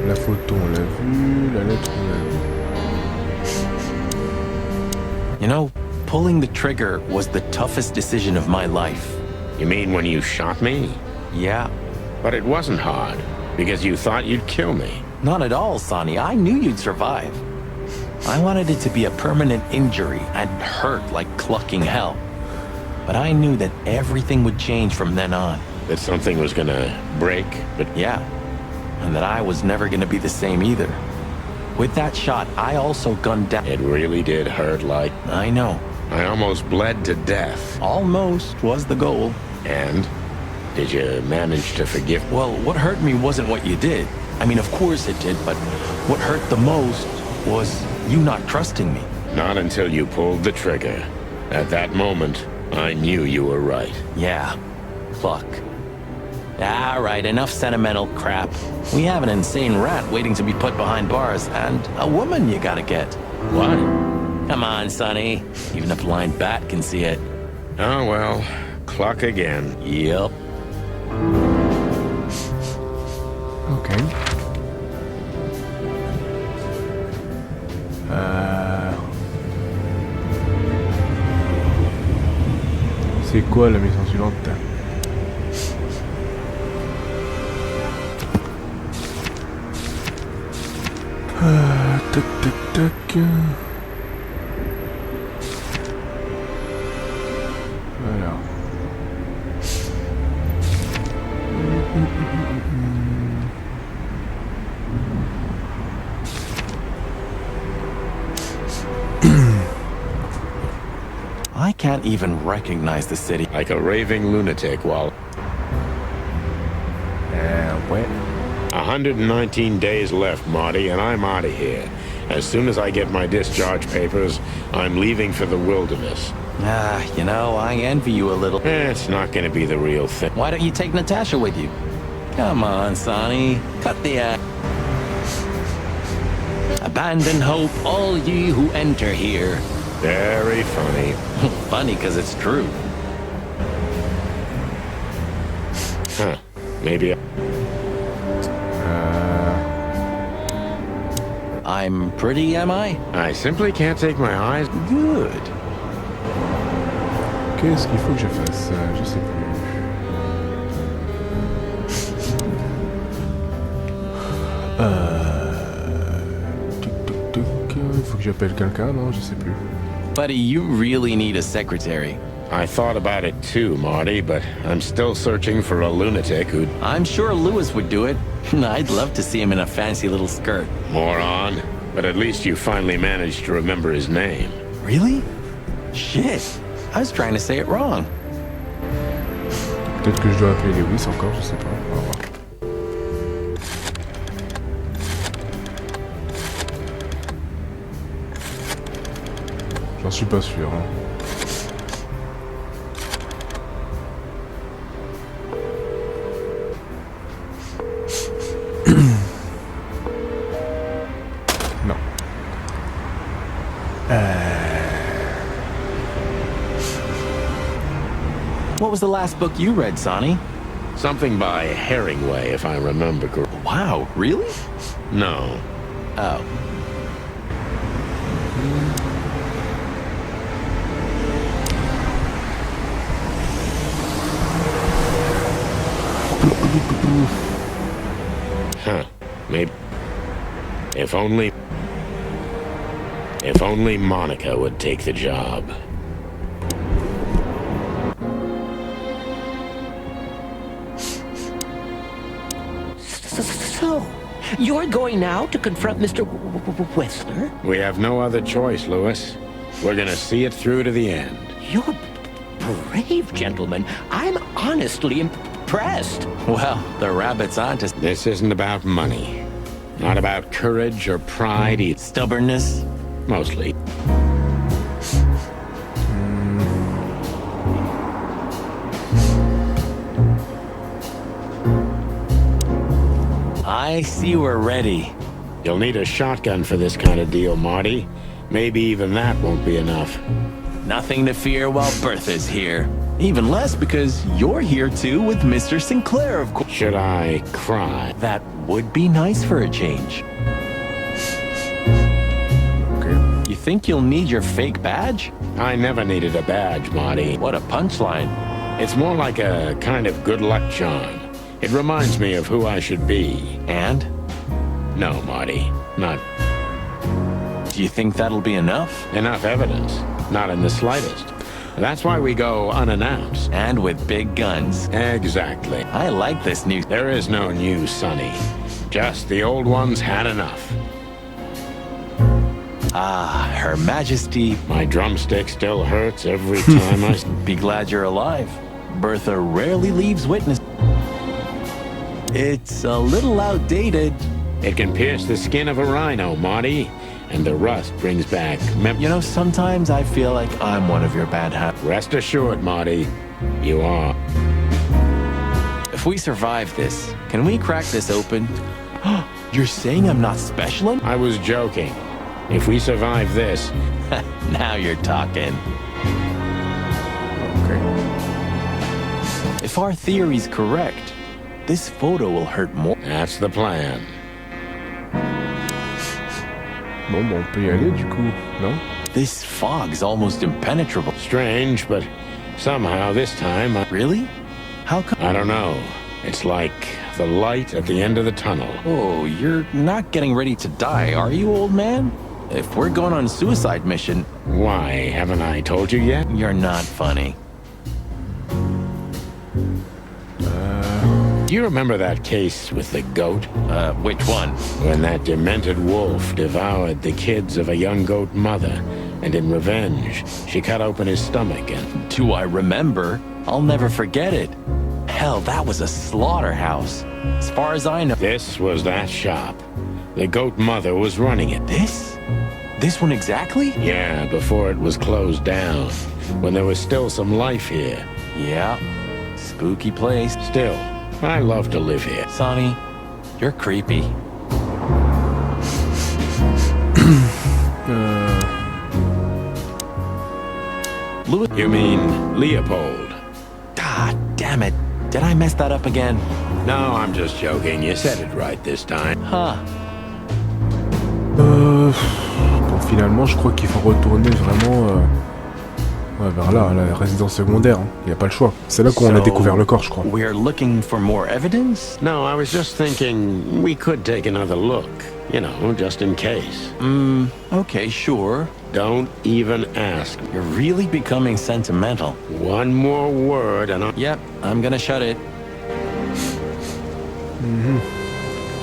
La photo, on l'a vue. La lettre, on l'a vue. You know, pulling the trigger was the toughest decision of my life. You mean when you shot me? Yeah. But it wasn't hard, because you thought you'd kill me. Not at all, Sonny. I knew you'd survive. I wanted it to be a permanent injury and hurt like clucking hell. But I knew that everything would change from then on. That something was gonna break, but Yeah. And that I was never gonna be the same either. With that shot, I also gunned down... it really did hurt like... I know. I almost bled to death. Almost was the goal. And? Did you manage to forgive... Well, what hurt me wasn't what you did. I mean, of course it did, but what hurt the most was you not trusting me. Not until you pulled the trigger. At that moment, I knew you were right. Yeah. Fuck. All right, enough sentimental crap. We have an insane rat waiting to be put behind bars, and a woman you gotta get. What? Come on, Sonny. Even a blind bat can see it. Oh, well. Clock again. Yep. Ok. C'est quoi la mission suivante? Tac tac tac. Voilà. I can't even recognize the city. Like a raving lunatic while... Ouais. 119 days left, Marty, and I'm out of here. As soon as I get my discharge papers, I'm leaving for the wilderness. You know, I envy you a little. It's not gonna be the real thing. Why don't you take Natasha with you? Come on, Sonny. Cut the act. Abandon hope, all ye who enter here. Very funny. Funny, because it's true. Huh. Maybe... I'm pretty, am I? I simply can't take my eyes... Good. Qu'est-ce qu'il faut que je fasse? Je sais plus. Tuk tuk tuk. Il faut que j'appelle quelqu'un, non? Je sais plus. Buddy, you really need a secretary. I thought about it too, Marty, but I'm still searching for a lunatic who'd... I'm sure Lewis would do it. I'd love to see him in a fancy little skirt. Moron. But at least you finally managed to remember his name. Really? Shit. I was trying to say it wrong. Peut-être que je dois appeler Lewis encore, je sais pas. On va voir. J'en suis pas sûr. Hein. Non. What was the last book you read, Sonny? Something by Herringway, if I remember correctly. Wow, really? No. Oh. Huh. Maybe... If only Monica would take the job. So, you're going now to confront Mr. Whistler? We have no other choice, Lewis. We're gonna see it through to the end. You're brave, gentlemen. I'm honestly impressed. Well, the rabbit's onto This isn't about money. Not about courage or pride either. stubbornness. Mostly. I see we're ready. You'll need a shotgun for this kind of deal, Marty. Maybe even that won't be enough. Nothing to fear while Bertha's here. Even less because you're here too with Mr. Sinclair, of course. Should I cry? That would be nice for a change. Okay. You think you'll need your fake badge? I never needed a badge, Marty. What a punchline. It's more like a kind of good luck charm. It reminds me of who I should be. And? No, Marty. Not Do you think that'll be enough? enough evidence. Not in the slightest. That's why we go unannounced. And with big guns. Exactly. I like this new... There is no new Sonny. Just the old ones had enough. Ah, Her Majesty. My drumstick still hurts every time I... Be glad you're alive. Bertha rarely leaves witness. It's a little outdated. It can pierce the skin of a rhino, Marty. And the rust brings back You know, sometimes I feel like I'm one of your bad habits. Rest assured, Marty. You are. If we survive this, can we crack this open? You're saying I'm not special enough? I was joking. If we survive this... Now you're talking. Okay. If our theory's correct, this photo will hurt more. That's the plan. Bon, on peut y aller du coup, non? This fog's almost impenetrable. Strange, but Somehow this time, Really? How come? I don't know. It's like the light at the end of the tunnel. Oh, you're not getting ready to die, are you, old man? If we're going on a suicide mission, Why, haven't I told you yet? you're not funny. Do you remember that case with the goat? Which one? When that demented wolf devoured the kids of a young goat mother, and in revenge, she cut open his stomach and... Do I remember? I'll never forget it. Hell, that was a slaughterhouse. As far as I know. This was that shop. The goat mother was running it. This? This one exactly? Yeah, before it was closed down, when there was still some life here. Yeah. Spooky place. Still, I love to live here. Sonny, you're creepy. Louis. You mean Leopold? Ah, damn it. Did I mess that up again? No, I'm just joking. You said it right this time. Huh. Bon, finalement, je crois qu'il faut retourner vraiment ouais, vers là, la résidence secondaire. Il n'y a pas le choix. C'est là qu'on a découvert le corps, je crois. We're looking for more evidence? No, I was just thinking we could take another look. You know, just in case. Okay, sure. Don't even ask. You're really becoming sentimental. One more word and I'll... Yep, I'm gonna shut it.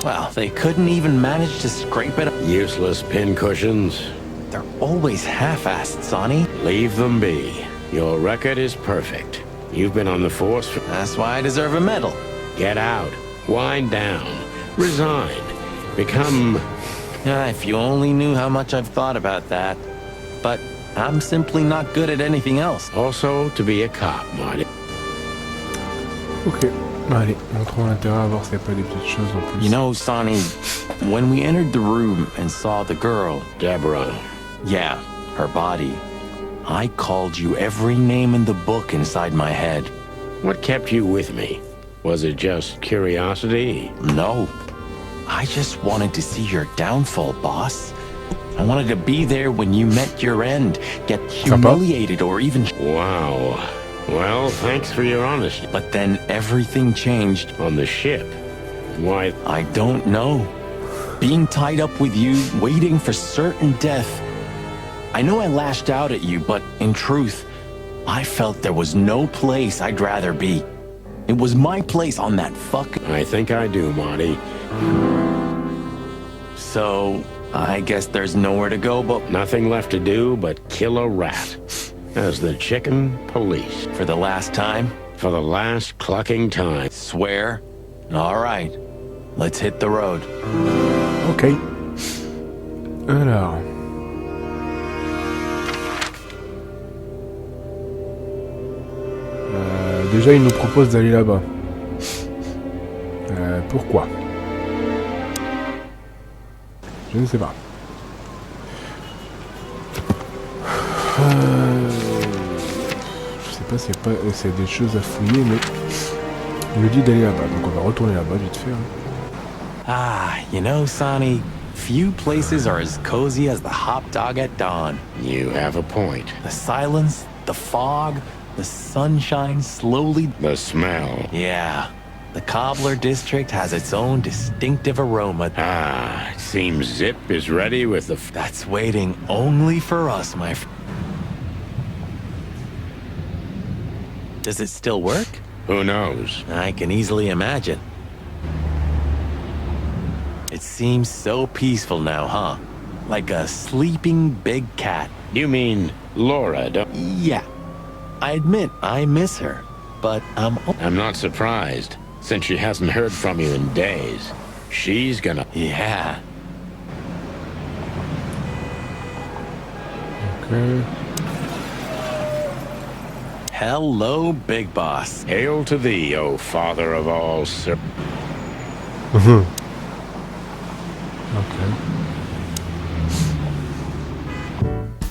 Well, they couldn't even manage to scrape it up. Useless pincushions. They're always half-assed, Sonny. Leave them be. Your record is perfect. You've been on the force for... That's why I deserve a medal. Get out. Wind down. Resign. Become... If you only knew how much I've thought about that. But I'm simply not good at anything else. Also to be a cop, Marty. Ok. Allez, montrons l'intérêt à voir s'il n'y a pas des petites choses en plus. You know, Sonny, when we entered the room and saw the girl... Deborah. Yeah, her body. I called you every name in the book inside my head. What kept you with me? Was it just curiosity? No. I just wanted to see your downfall, boss. I wanted to be there when you met your end, get humiliated or even... Wow. Well, thanks for your honesty. But then everything changed. On the ship? Why? I don't know. Being tied up with you, waiting for certain death. I know I lashed out at you, but in truth, I felt there was no place I'd rather be. It was my place on that I think I do, Marty. So, I guess there's nowhere to go but... Nothing left to do but kill a rat. As the chicken police. For the last time? For the last clucking time. Swear? All right. Let's hit the road. Ok. Alors... déjà, il nous propose d'aller là-bas. Pourquoi? Je ne sais pas. Je sais pas s'il y a des choses à fouiller, mais il nous dit d'aller là-bas, donc on va retourner là-bas vite fait. Ah, you know, Sonny, few places are as cozy as the hot dog at dawn. You have a point. The silence, the fog, the sunshine slowly... The smell. Yeah. The Cobbler District has its own distinctive aroma. Ah, it seems Zip is ready with the... That's waiting only for us, my friend. Does it still work? Who knows? I can easily imagine. It seems so peaceful now, huh? Like a sleeping big cat. You mean Laura, don't... Yeah. I admit, I miss her. But I'm not surprised, since she hasn't heard from you in days. She's gonna... Yeah. Okay. Hello, Big Boss. Hail to thee, O father of all sir... Okay.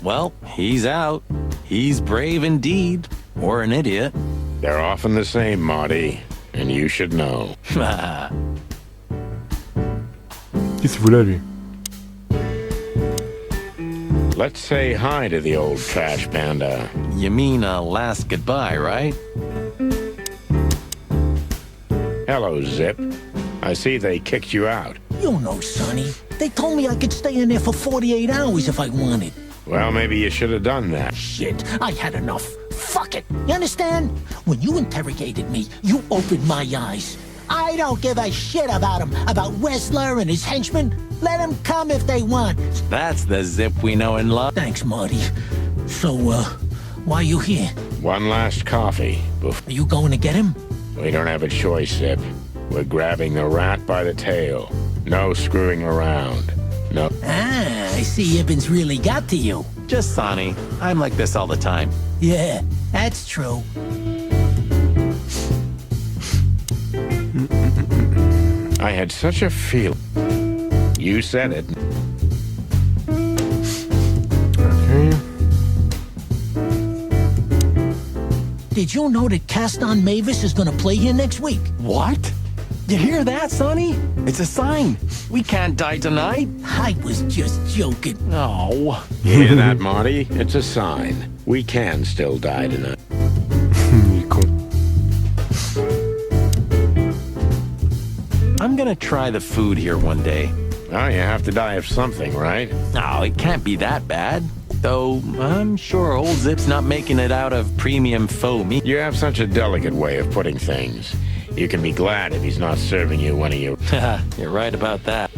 Well, he's out. He's brave indeed. Or an idiot. They're often the same, Marty. And you should know. Qu'est-ce qu'il fout là, lui? Let's say hi to the old trash panda. You mean a last goodbye, right? Hello, Zip. I see they kicked you out. You know, Sonny. They told me I could stay in there for 48 hours if I wanted. Well, maybe you should have done that. Shit, I had enough. Fuck it. You understand? When you interrogated me, you opened my eyes. I don't give a shit about him, about Wessler and his henchmen. Let them come if they want. That's the Zip we know and love. Thanks, Marty. So, why you here? One last coffee. Are you going to get him? We don't have a choice, Zip. We're grabbing the rat by the tail. No screwing around. No. Ah, I see Ibben's really got to you. Just Sonny. I'm like this all the time. Yeah, that's true. I had such a feel. You said it. Okay. Did you know that Caston Mavis is gonna play here next week? What? You hear that, Sonny? It's a sign. We can't die tonight. I was just joking. No. You hear that, Marty? It's a sign. We can still die tonight. Il est con. I'm gonna try the food here one day. Oh, you have to die of something, right? No, it can't be that bad. Though, I'm sure old Zip's not making it out of premium faux meat. You have such a delicate way of putting things. You can be glad if he's not serving you one of your... You're right about that.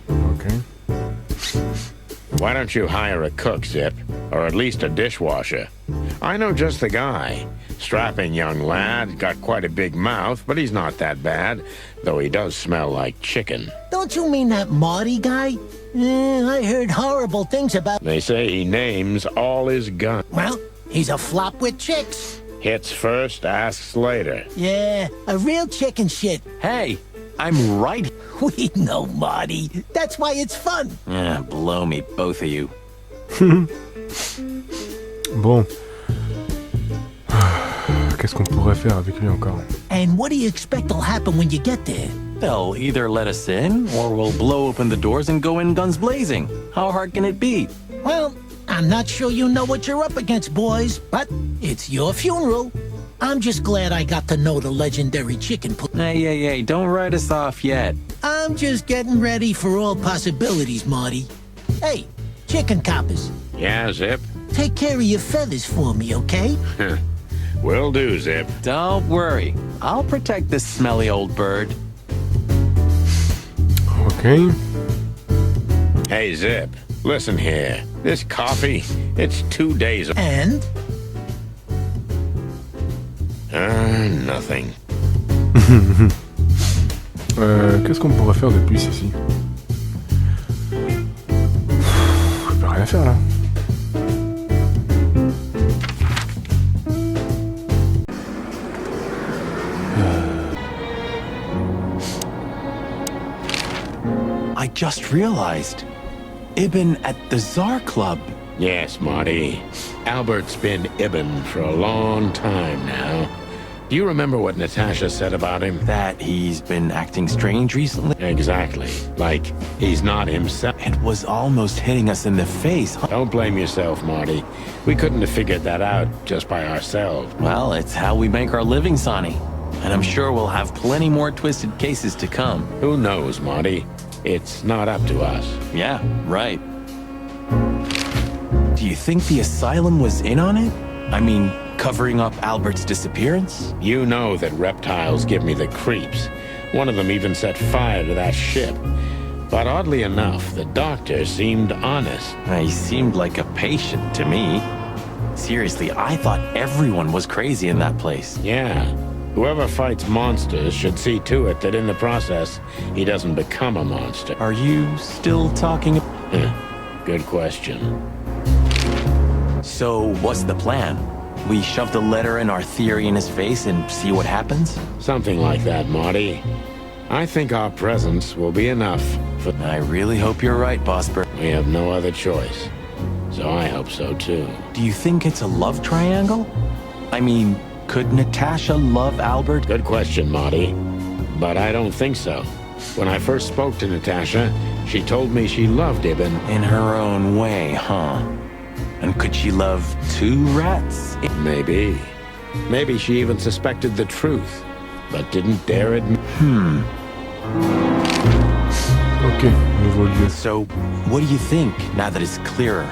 Okay. Why don't you hire a cook, Zip? Or at least a dishwasher? I know just the guy. Strapping young lad, got quite a big mouth, but he's not that bad, though he does smell like chicken. Don't you mean that Marty guy? I heard horrible things about... They say he names all his guns. Well, he's a flop with chicks. Hits first, asks later. Yeah, a real chicken shit. Hey, I'm right. We know, Marty. That's why it's fun. Blow me, both of you. Bon. Qu'est-ce qu'on pourrait faire avec lui encore? And what do you expect will happen when you get there? They'll either let us in, or we'll blow open the doors and go in guns blazing. How hard can it be? Well, I'm not sure you know what you're up against, boys, but it's your funeral. I'm just glad I got to know the legendary chicken Hey, don't write us off yet. I'm just getting ready for all possibilities, Marty. Hey, chicken coppers, Yeah, Zip? take care of your feathers for me, okay? Will do, Zip. Don't worry. I'll protect this smelly old bird. Okay. Hey, Zip, listen here. This coffee, it's 2 days... And? Nothing. Qu'est-ce qu'on pourrait faire de plus ici? Je peux rien faire là. I just realized. Ibn at the Tsar Club. Yes, Marty. Albert's been Ibn for a long time now. Do you remember what Natasha said about him? That he's been acting strange recently. Exactly. Like, he's not himself. It was almost hitting us in the face. Don't blame yourself, Marty. We couldn't have figured that out just by ourselves. Well, it's how we make our living, Sonny. And I'm sure we'll have plenty more twisted cases to come. Who knows, Marty? It's not up to us. Yeah, right. Do you think the asylum was in on it? I mean, covering up Albert's disappearance? You know that reptiles give me the creeps. One of them even set fire to that ship. But oddly enough, the doctor seemed honest. He seemed like a patient to me. Seriously, I thought everyone was crazy in that place. Yeah. Whoever fights monsters should see to it that in the process, he doesn't become a monster. Are you still talking? Good question. So, what's the plan? We shove the letter in our theory in his face and see what happens? Something like that, Marty. I think our presence will be enough for... I really hope you're right, Bosper. We have no other choice. So I hope so, too. Do you think it's a love triangle? I mean, could Natasha love Albert? Good question, Marty. But I don't think so. When I first spoke to Natasha, She told me she loved Ibn. In her own way, huh? And could she love 2 rats? Maybe. Maybe she even suspected the truth, but didn't dare admit. Ok, nouveau lieu. So, what do you think, now that it's clearer?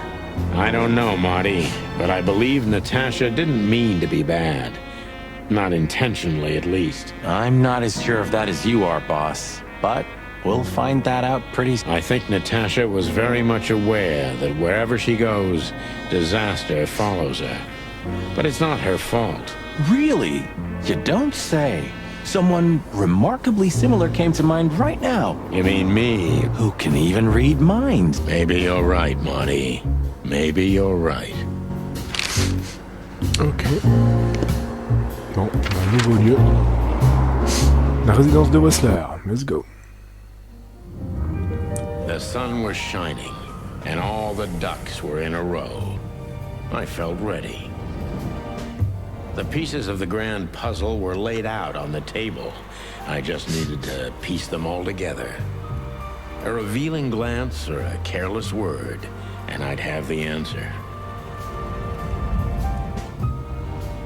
I don't know, Marty, but I believe Natasha didn't mean to be bad. Not intentionally, at least. I'm not as sure of that as you are, boss. But we'll find that out pretty soon. I think Natasha was very much aware that wherever she goes, disaster follows her. But it's not her fault. Really? You don't say. Someone remarkably similar came to mind right now. You mean me? Who can even read minds? Maybe you're right, Marty. Maybe you're right. Ok. Bon, un nouveau lieu. La résidence de Whistler. Let's go. The sun was shining, and all the ducks were in a row. I felt ready. The pieces of the grand puzzle were laid out on the table. I just needed to piece them all together. A revealing glance or a careless word, and I'd have the answer.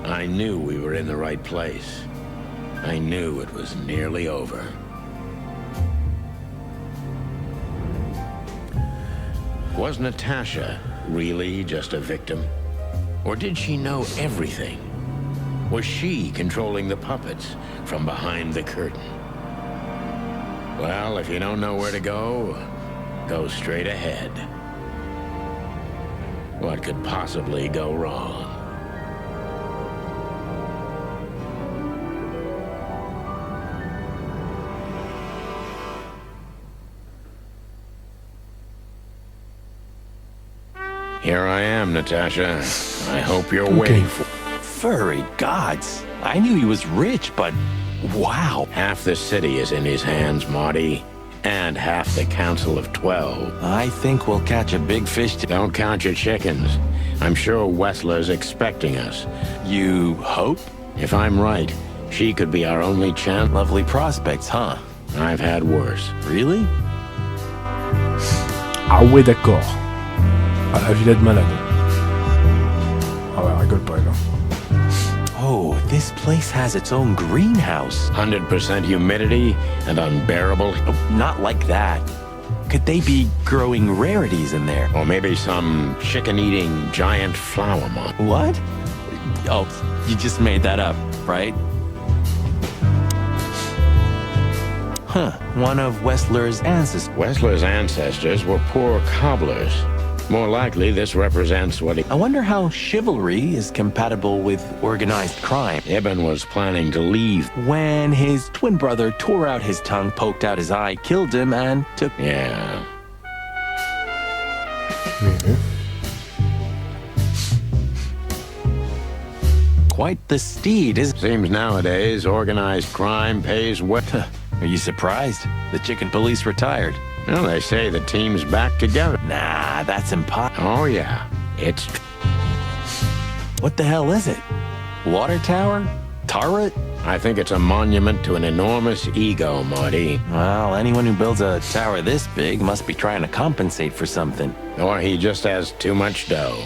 I knew we were in the right place. I knew it was nearly over. Was Natasha really just a victim? Or did she know everything? Was she controlling the puppets from behind the curtain? Well, if you don't know where to go, go straight ahead. What could possibly go wrong? Here I am, Natasha. I hope you're waiting for... Furry gods. I knew he was rich, but wow. Half the city is in his hands, Marty. And half the Council of 12. I think we'll catch a big fish today. Don't count your chickens. I'm sure Wessler's expecting us. You hope? If I'm right, she could be our only chance. Lovely prospects, huh? I've had worse. Really? Ah ouais, d'accord. À la Villa de Malade. Ah ouais, rigole pas, là. Oh, this place has its own greenhouse. 100% humidity and unbearable. Oh, not like that. Could they be growing rarities in there? Or maybe some chicken-eating giant flower moth. What? Oh, you just made that up, right? Huh, one of Wessler's ancestors. Wessler's ancestors were poor cobblers. More likely, this represents what he... I wonder how chivalry is compatible with organized crime. Ibn was planning to leave. When his twin brother tore out his tongue, poked out his eye, killed him, and took... Yeah. Quite the steed, isn't it? Seems nowadays organized crime pays well. Are you surprised? The chicken police retired. Well, they say the team's back together. Nah, that's impossible. Oh, yeah. It's... What the hell is it? Water tower? Turret? I think it's a monument to an enormous ego, Marty. Well, anyone who builds a tower this big must be trying to compensate for something. Or he just has too much dough.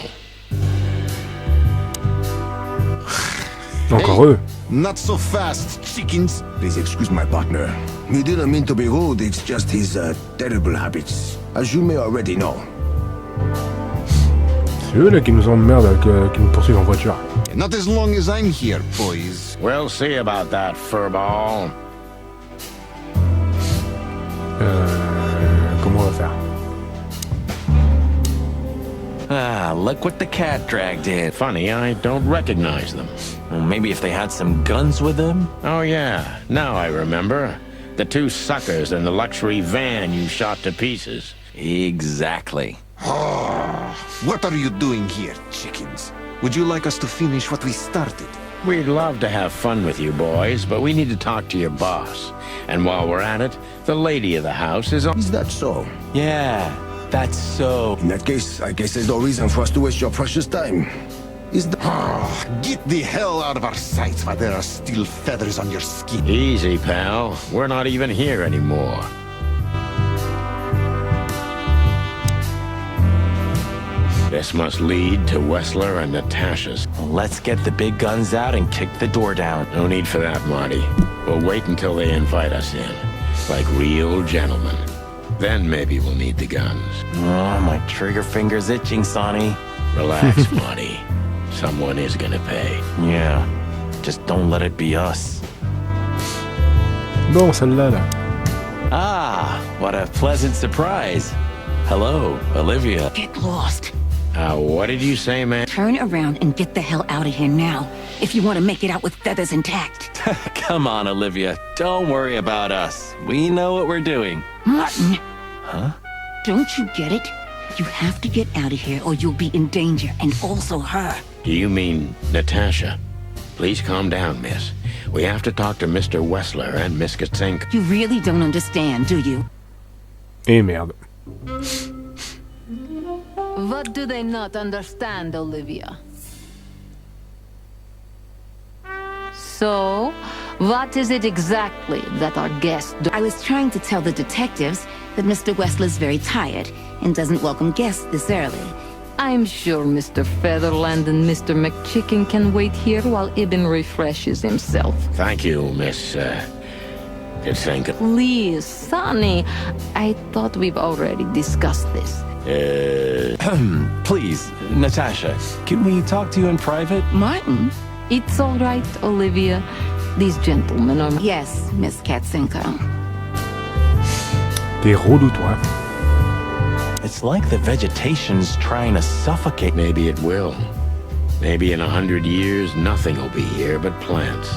Encore eux. Not so fast, chickens. Please excuse my partner. We didn't mean to be rude, it's just his terrible habits. As you may already know. C'est eux là qui nous emmerdent, qui nous poursuivent en voiture. Not as long as I'm here, boys. We'll see about that, furball. Comment on va faire? Ah, look what the cat dragged in. Funny, I don't recognize them. Well, maybe if they had some guns with them? Oh, yeah. Now I remember. The two suckers in the luxury van you shot to pieces. Exactly. What are you doing here, chickens? Would you like us to finish what we started? We'd love to have fun with you boys, but we need to talk to your boss. And while we're at it, the lady of the house is on... Is that so? Yeah, that's so... In that case, I guess there's no reason for us to waste your precious time. Is the... Get the hell out of our sight while there are still feathers on your skin. Easy, pal. We're not even here anymore. This must lead to Wessler and Natasha's. Let's get the big guns out and kick the door down. No need for that, Marty. We'll wait until they invite us in, like real gentlemen. Then maybe we'll need the guns. Oh, my trigger finger's itching, Sonny. Relax, Marty. Someone is gonna pay. Yeah, just don't let it be us. Bon, celle-là, là. Ah, what a pleasant surprise. Hello, Olivia. Get lost. What did you say, man? Turn around and get the hell out of here now, if you want to make it out with feathers intact. Come on, Olivia. Don't worry about us. We know what we're doing. Martin. Huh? Don't you get it? You have to get out of here or you'll be in danger, and also her. Do you mean Natasha? Please calm down, miss. We have to talk to Mr. Wessler and Miss Katzenka. You really don't understand, do you? Eh merde. What do they not understand, Olivia? So, what is it exactly that our guest do? I was trying to tell the detectives that Mr. Wessler's very tired and doesn't welcome guests this early. I'm sure Mr. Featherland and Mr. McChicken can wait here while Ibn refreshes himself. Thank you, Miss, Katzenka. Please, Sonny. I thought we've already discussed this. Please, Natasha, can we talk to you in private? Martin, it's all right, Olivia. These gentlemen are... Yes, Miss Katzenka. T'es relou, toi. It's like the vegetation's trying to suffocate. Maybe it will. Maybe in 100 years, nothing will be here but plants.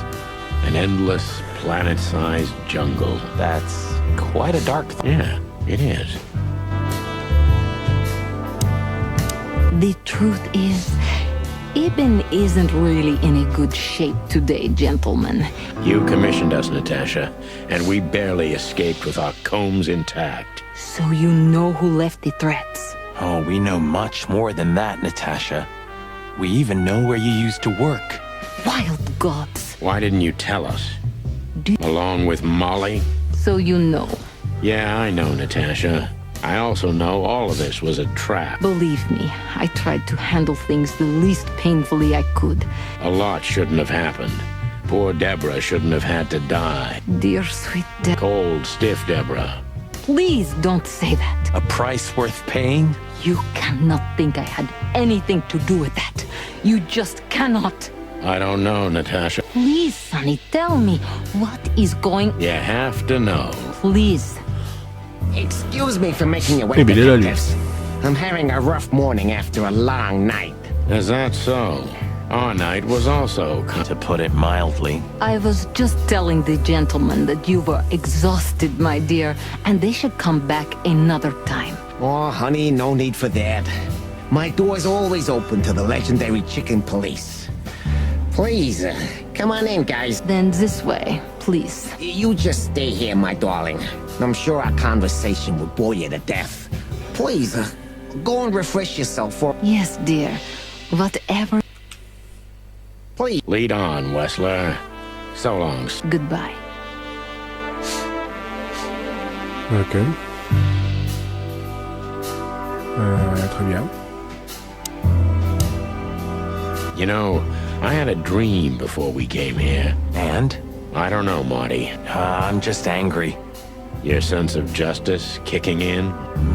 An endless, planet-sized jungle. That's quite a dark thought. Yeah, it is. The truth is, Ibn isn't really in a good shape today, gentlemen. You commissioned us, Natasha, and we barely escaped with our combs intact. So you know who left the threats? Oh, we know much more than that, Natasha. We even know where you used to work. Wild gods. Why didn't you tell us? Along with Molly? So you know. Yeah, I know, Natasha. I also know all of this was a trap. Believe me, I tried to handle things the least painfully I could. A lot shouldn't have happened. Poor Deborah shouldn't have had to die. Dear sweet Deborah. Cold, stiff Deborah. Please don't say that. A price worth paying? You cannot think I had anything to do with that. You just cannot. I don't know, Natasha. Please, Sonny, tell me, what is going... You have to know. Please. Excuse me for making you wait, Maybe they'll detectives. I'm having a rough morning after a long night. Is that so? Our night was also... To put it mildly. I was just telling the gentleman that you were exhausted, my dear, and they should come back another time. Oh, honey, no need for that. My door's always open to the legendary chicken police. Please, come on in, guys. Then this way, please. You just stay here, my darling. I'm sure our conversation will bore you to death. Please, go and refresh yourself or... Yes, dear. Whatever. Please. Lead on, Wessler. So long. Goodbye. Ok. Très bien. You know, I had a dream before we came here. And? I don't know, Marty. I'm just angry. Your sense of justice kicking in?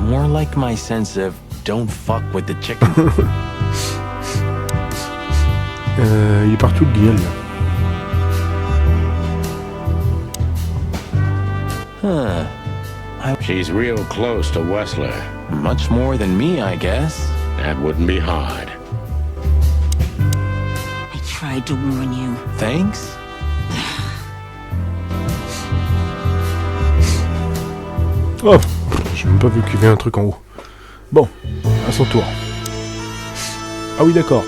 More like my sense of don't fuck with the chicken. Il est partout le guignol, là. She's real close to Wessler. Much more than me, I guess. That wouldn't be hard. I tried to warn you. Thanks? Oh, j'ai même pas vu qu'il y avait un truc en haut. Bon, à son tour. Ah oui, d'accord.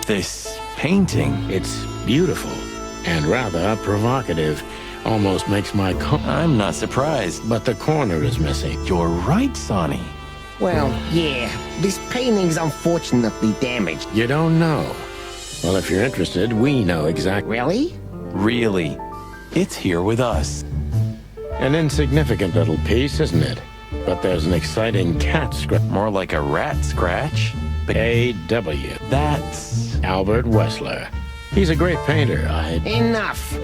This painting. It's beautiful and rather provocative. Almost makes my... I'm not surprised. But the corner is missing. You're right, Sonny. Well, yeah. This painting's unfortunately damaged. You don't know. Well, if you're interested, we know exactly... Really? Really. It's here with us. An insignificant little piece, isn't it? But there's an exciting cat scratch. More like a rat scratch. A.W. That's... Albert Wessler. He's a great painter. Enough!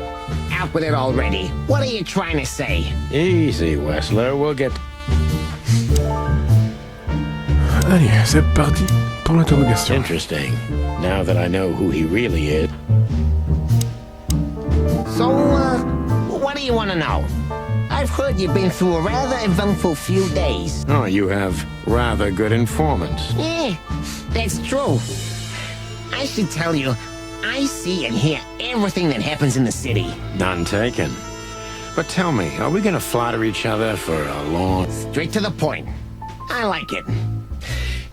Out with it already. What are you trying to say? Easy, Wessler. We'll get... Allez, c'est parti pour l'interrogation. Interesting. Now that I know who he really is. So, what do you want to know? I've heard you've been through a rather eventful few days. Oh, you have rather good informants. Yeah, that's true. I should tell you, I see and hear everything that happens in the city. None taken. But tell me, are we gonna flatter each other for a long... Straight to the point. I like it.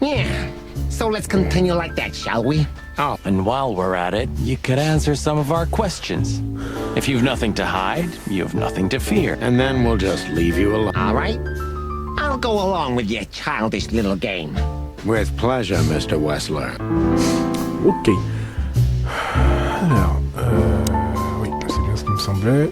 Yeah, so let's continue like that, shall we? Oh, And while we're at it, you could answer some of our questions. If you've nothing to hide, you have nothing to fear. and then we'll just leave you alone. All right. I'll go along with your childish little game. With pleasure, Mr. Wessler. Ok. Alors, oui, c'est bien ce qui me semblait.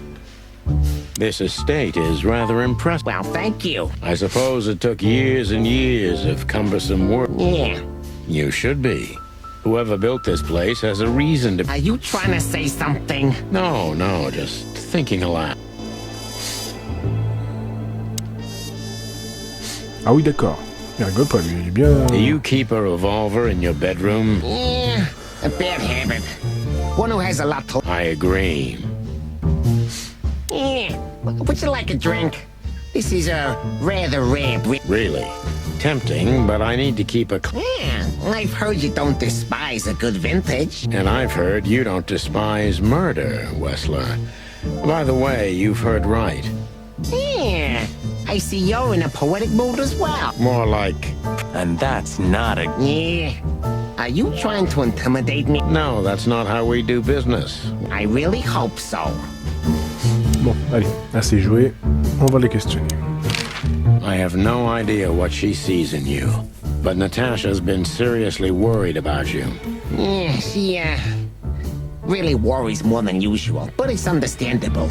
This estate is rather impressive. Well, thank you. I suppose it took years and years of cumbersome work. Yeah. You should be. Whoever built this place has a reason to... Are you trying to say something? No, just thinking aloud. Ah oui, d'accord. Il rigole pas, lui. Il est bien... Do you keep a revolver in your bedroom? Yeah, a bad habit. One who has a lot to... I agree. Yeah, would you like a drink? This is a rather rare breed. Really? Tempting, but I need to keep a... Yeah, I've heard you don't despise a good vintage. And I've heard you don't despise murder, Wessler. By the way, you've heard right. Yeah, I see you're in a poetic mood as well. More like... And that's not a... Yeah. Are you trying to intimidate me? No, that's not how we do business. I really hope so. Bon, allez, assez joué. On va les questionner. I have no idea what she sees in you, but Natasha's been seriously worried about you. Yeah, she, really worries more than usual, but it's understandable.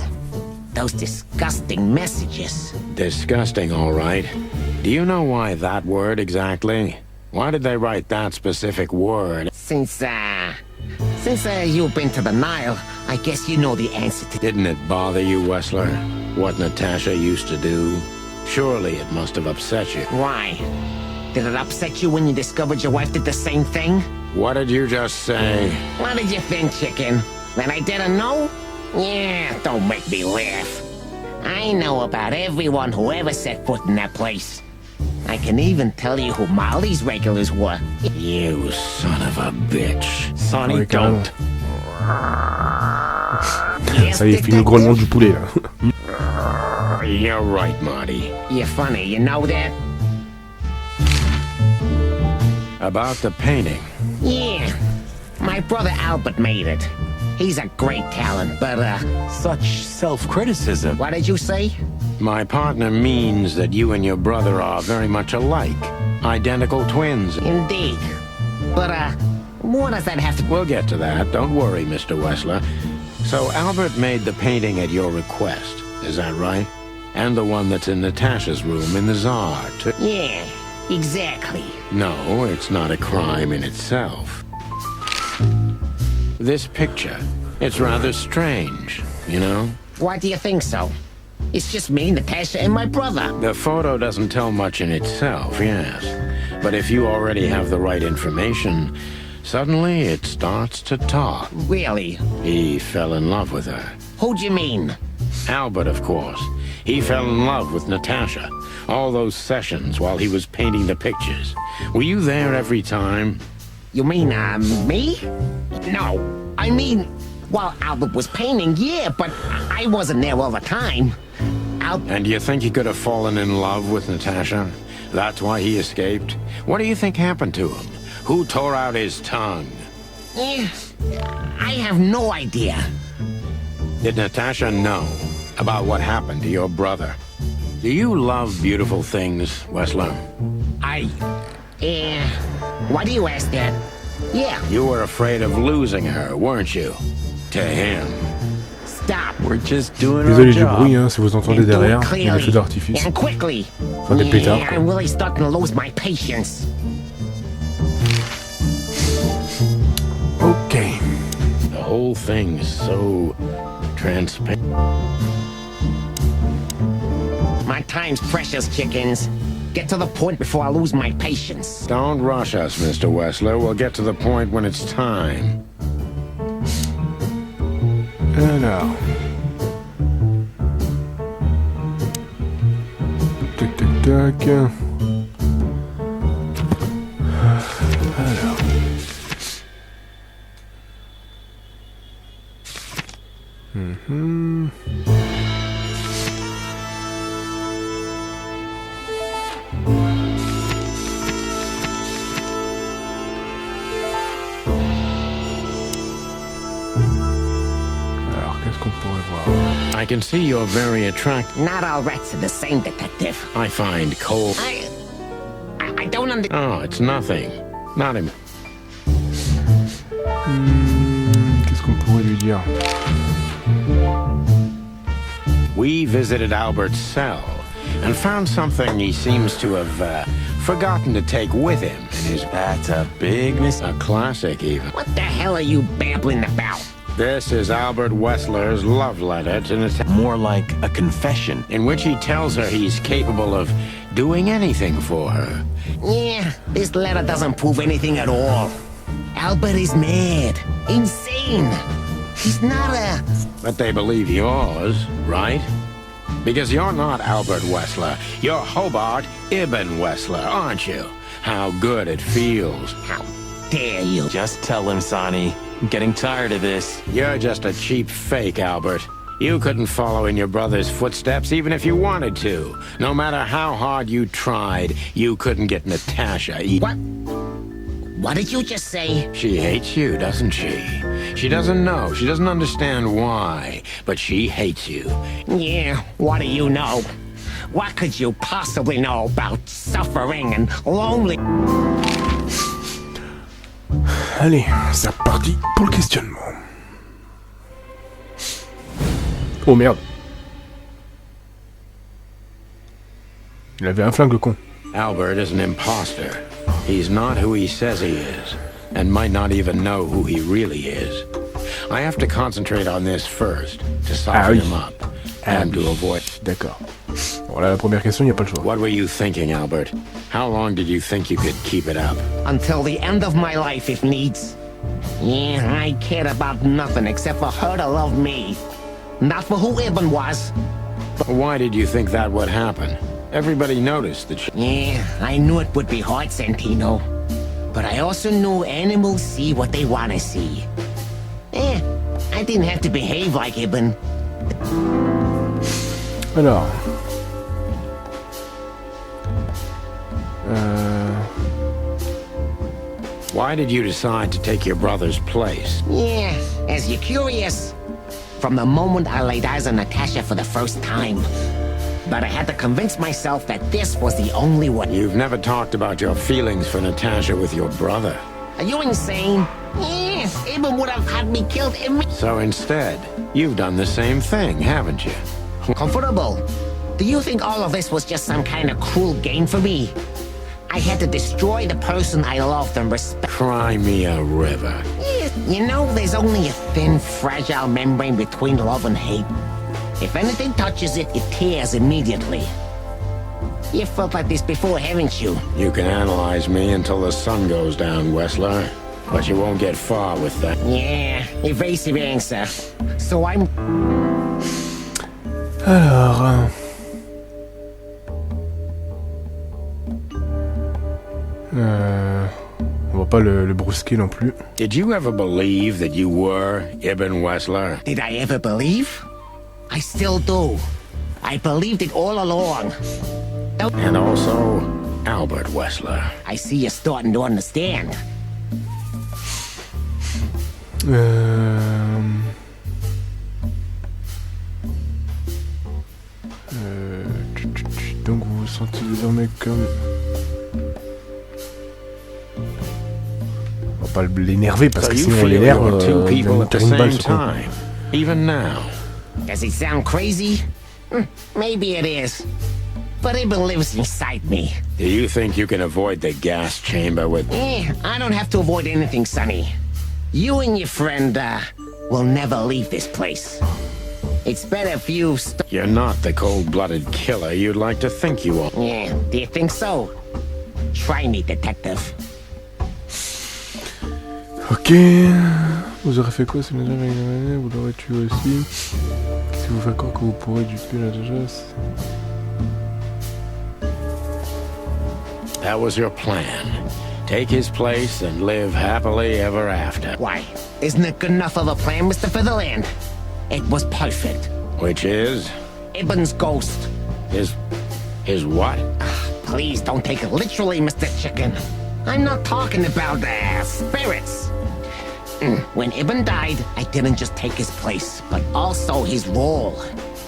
Those disgusting messages. Disgusting, all right. Do you know why that word exactly? Why did they write that specific word? Since you've been to the Nile, I guess you know the answer to... Didn't it bother you, Wessler? What Natasha used to do? Surely it must have upset you. Why? Did it upset you when you discovered your wife did the same thing? What did you just say? What did you think, chicken? That I didn't know? Yeah, don't make me laugh. I know about everyone who ever set foot in that place. I can even tell you who Molly's regulars were. You son of a bitch. Sonny, Ouais, don't. Ça y est, fini le grognement du poulet, là. You're right, Marty. You're funny, you know that? About the painting. Yeah. My brother Albert made it. He's a great talent, but, Such self-criticism. what did you say? My partner means that you and your brother are very much alike. Identical twins. Indeed. But, what does that have to... We'll get to that. Don't worry, Mr. Wessler. So Albert made the painting at your request, is that right? And the one that's in Natasha's room in the Tsar, too. Yeah, exactly. No, it's not a crime in itself. This picture, it's rather strange, you know? Why do you think so? It's just me, Natasha, and my brother. The photo doesn't tell much in itself, yes. But if you already have the right information, suddenly it starts to talk. Really? He fell in love with her. Who'd you mean? Albert, of course. He fell in love with Natasha. All those sessions while he was painting the pictures. Were you there every time? You mean, me? No. I mean, while Albert was painting, yeah, but I wasn't there all the time. And you think he could have fallen in love with Natasha? That's why he escaped? What do you think happened to him? Who tore out his tongue? Eh, I have no idea. Did Natasha know about what happened to your brother? Do you love beautiful things, Wessler? Why do you ask that? Yeah. You were afraid of losing her, weren't you? To him. Stop. We're just doing Désolé our du job. bruit, hein, si vous entendez And do it derrière, il y a un clearly. feu d'artifice. And quickly. Enfin, des pétards, Yeah, quoi. I'm really starting to lose my patience. whole thing's so transparent. My time's precious, chickens. Get to the point before I lose my patience. Don't rush us, Mr. Wessler. We'll get to the point when it's time. Alors. Tac, tac, tac. Alors. Qu'est-ce qu'on pourrait voir? I can see you're very attractive. Not all rats are the same, detective. I find cold. I don't understand. Oh, it's nothing. Not him. Qu'est-ce qu'on pourrait lui dire? We visited Albert's cell and found something he seems to have forgotten to take with him in his... That's a big mistake. A classic, even. What the hell are you babbling about? This is Albert Wessler's love letter to Natasha. More like a confession. In which he tells her he's capable of doing anything for her. Yeah, this letter doesn't prove anything at all. Albert is mad. Insane. He's not a... But they believe yours, right? Because you're not Albert Wessler. You're Hobart Ibn Wessler, aren't you? How good it feels. How dare you? Just tell him, Sonny. I'm getting tired of this. You're just a cheap fake, Albert. You couldn't follow in your brother's footsteps even if you wanted to. No matter how hard you tried, you couldn't get Natasha. What? What did you just say? She hates you, doesn't she? She doesn't know. She doesn't understand why. But she hates you. Yeah, what do you know? What could you possibly know about suffering and lonely? Allez, c'est reparti pour le questionnement. Oh merde. Il avait un flingue, le con. Albert is an imposter. He's not who he says he is, and might not even know who he really is. I have to concentrate on this first, to soften him up, and to avoid... D'accord. Bon, là, la première question, il n'y a pas le choix. What were you thinking, Albert? How long did you think you could keep it up? Until the end of my life, if needs. Yeah, I cared about nothing except for her to love me. Not for who Ibn was. Why did you think that would happen? Everybody noticed that she... Yeah, I knew it would be hard, Santino. But I also knew animals see what they want to see. I didn't have to behave like Ibn. Alors... Why did you decide to take your brother's place? Yeah, as you're curious, from the moment I laid eyes on Natasha for the first time. But I had to convince myself that this was the only one. You've never talked about your feelings for Natasha with your brother. Are you insane? Yeah, Ibn would have had me killed immediately. So instead, you've done the same thing, haven't you? Comfortable. Do you think all of this was just some kind of cruel game for me? I had to destroy the person I loved and respect. Cry me a river. Yeah, you know, there's only a thin, fragile membrane between love and hate. If anything touches it, it tears immediately. You felt like this before, haven't you? You can analyze me until the sun goes down, Wessler. But you won't get far with that. Yeah, evasive answer. So I'm... Alors... on va pas le brusquer non plus. Did you ever believe that you were Ibn Wessler? Did I ever believe? I still do. I believed it all along. And also, Albert Wessler. I see you're starting to understand. Donc vous vous sentez désormais comme... On va pas l'énerver parce que sinon on l'énerve. Even now. Does it sound crazy? Maybe it is. But Ibn lives inside me. Do you think you can avoid the gas chamber with... I don't have to avoid anything, Sonny. You and your friend, will never leave this place. It's better if you You're not the cold-blooded killer you'd like to think you are. Yeah, do you think so? Try me, detective. Ok. Vous aurez fait quoi si vous l'aurez tué aussi? Qu'est-ce que vous faites quand vous pourrez du tuer là déjà? That was your plan. Take his place and live happily ever after. Why? Isn't it good enough of a plan, Mr. Featherland? It was perfect. Which is? Ibn's ghost. His what? Please don't take it literally, Mr. Chicken. I'm not talking about spirits. When Ibn died, I didn't just take his place, but also his role.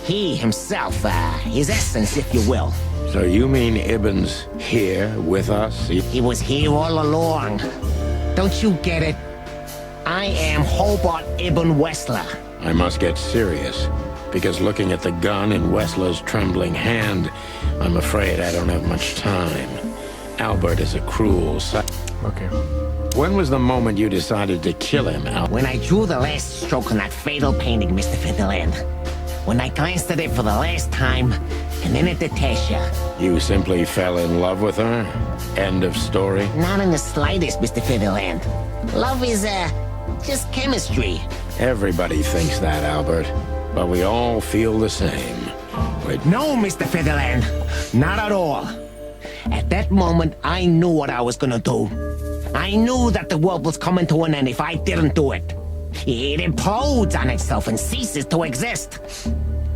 He himself, his essence, if you will. So you mean Ibn's here with us? He was here all along. Don't you get it? I am Hobart Ibn Wessler. I must get serious, because looking at the gun in Wessler's trembling hand, I'm afraid I don't have much time. Albert is a cruel Okay. When was the moment you decided to kill him, Albert? When I drew the last stroke on that fatal painting, Mr. Featherland. When I glanced at it for the last time, and then at Natasha. You simply fell in love with her? End of story? Not in the slightest, Mr. Featherland. Love is, just chemistry. Everybody thinks that, Albert. But we all feel the same. No, Mr. Featherland. Not at all. At that moment, I knew what I was gonna do. I knew that the world was coming to an end if I didn't do it. It implodes on itself and ceases to exist.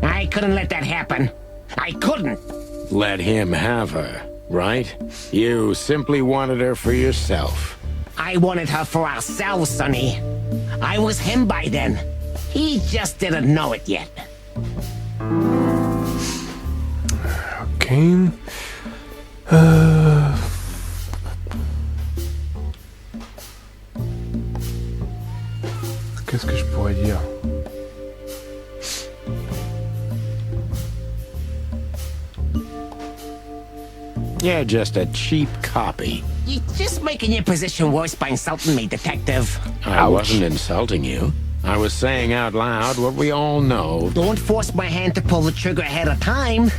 I couldn't let that happen. I couldn't. Let him have her, right? You simply wanted her for yourself. I wanted her for ourselves, Sonny. I was him by then. He just didn't know it yet. Ok. Qu'est-ce que je pourrais dire? You're just a cheap copy. You're just making your position worse by insulting me, detective. I wasn't insulting you. I was saying out loud what we all know. Don't force my hand to pull the trigger ahead of time.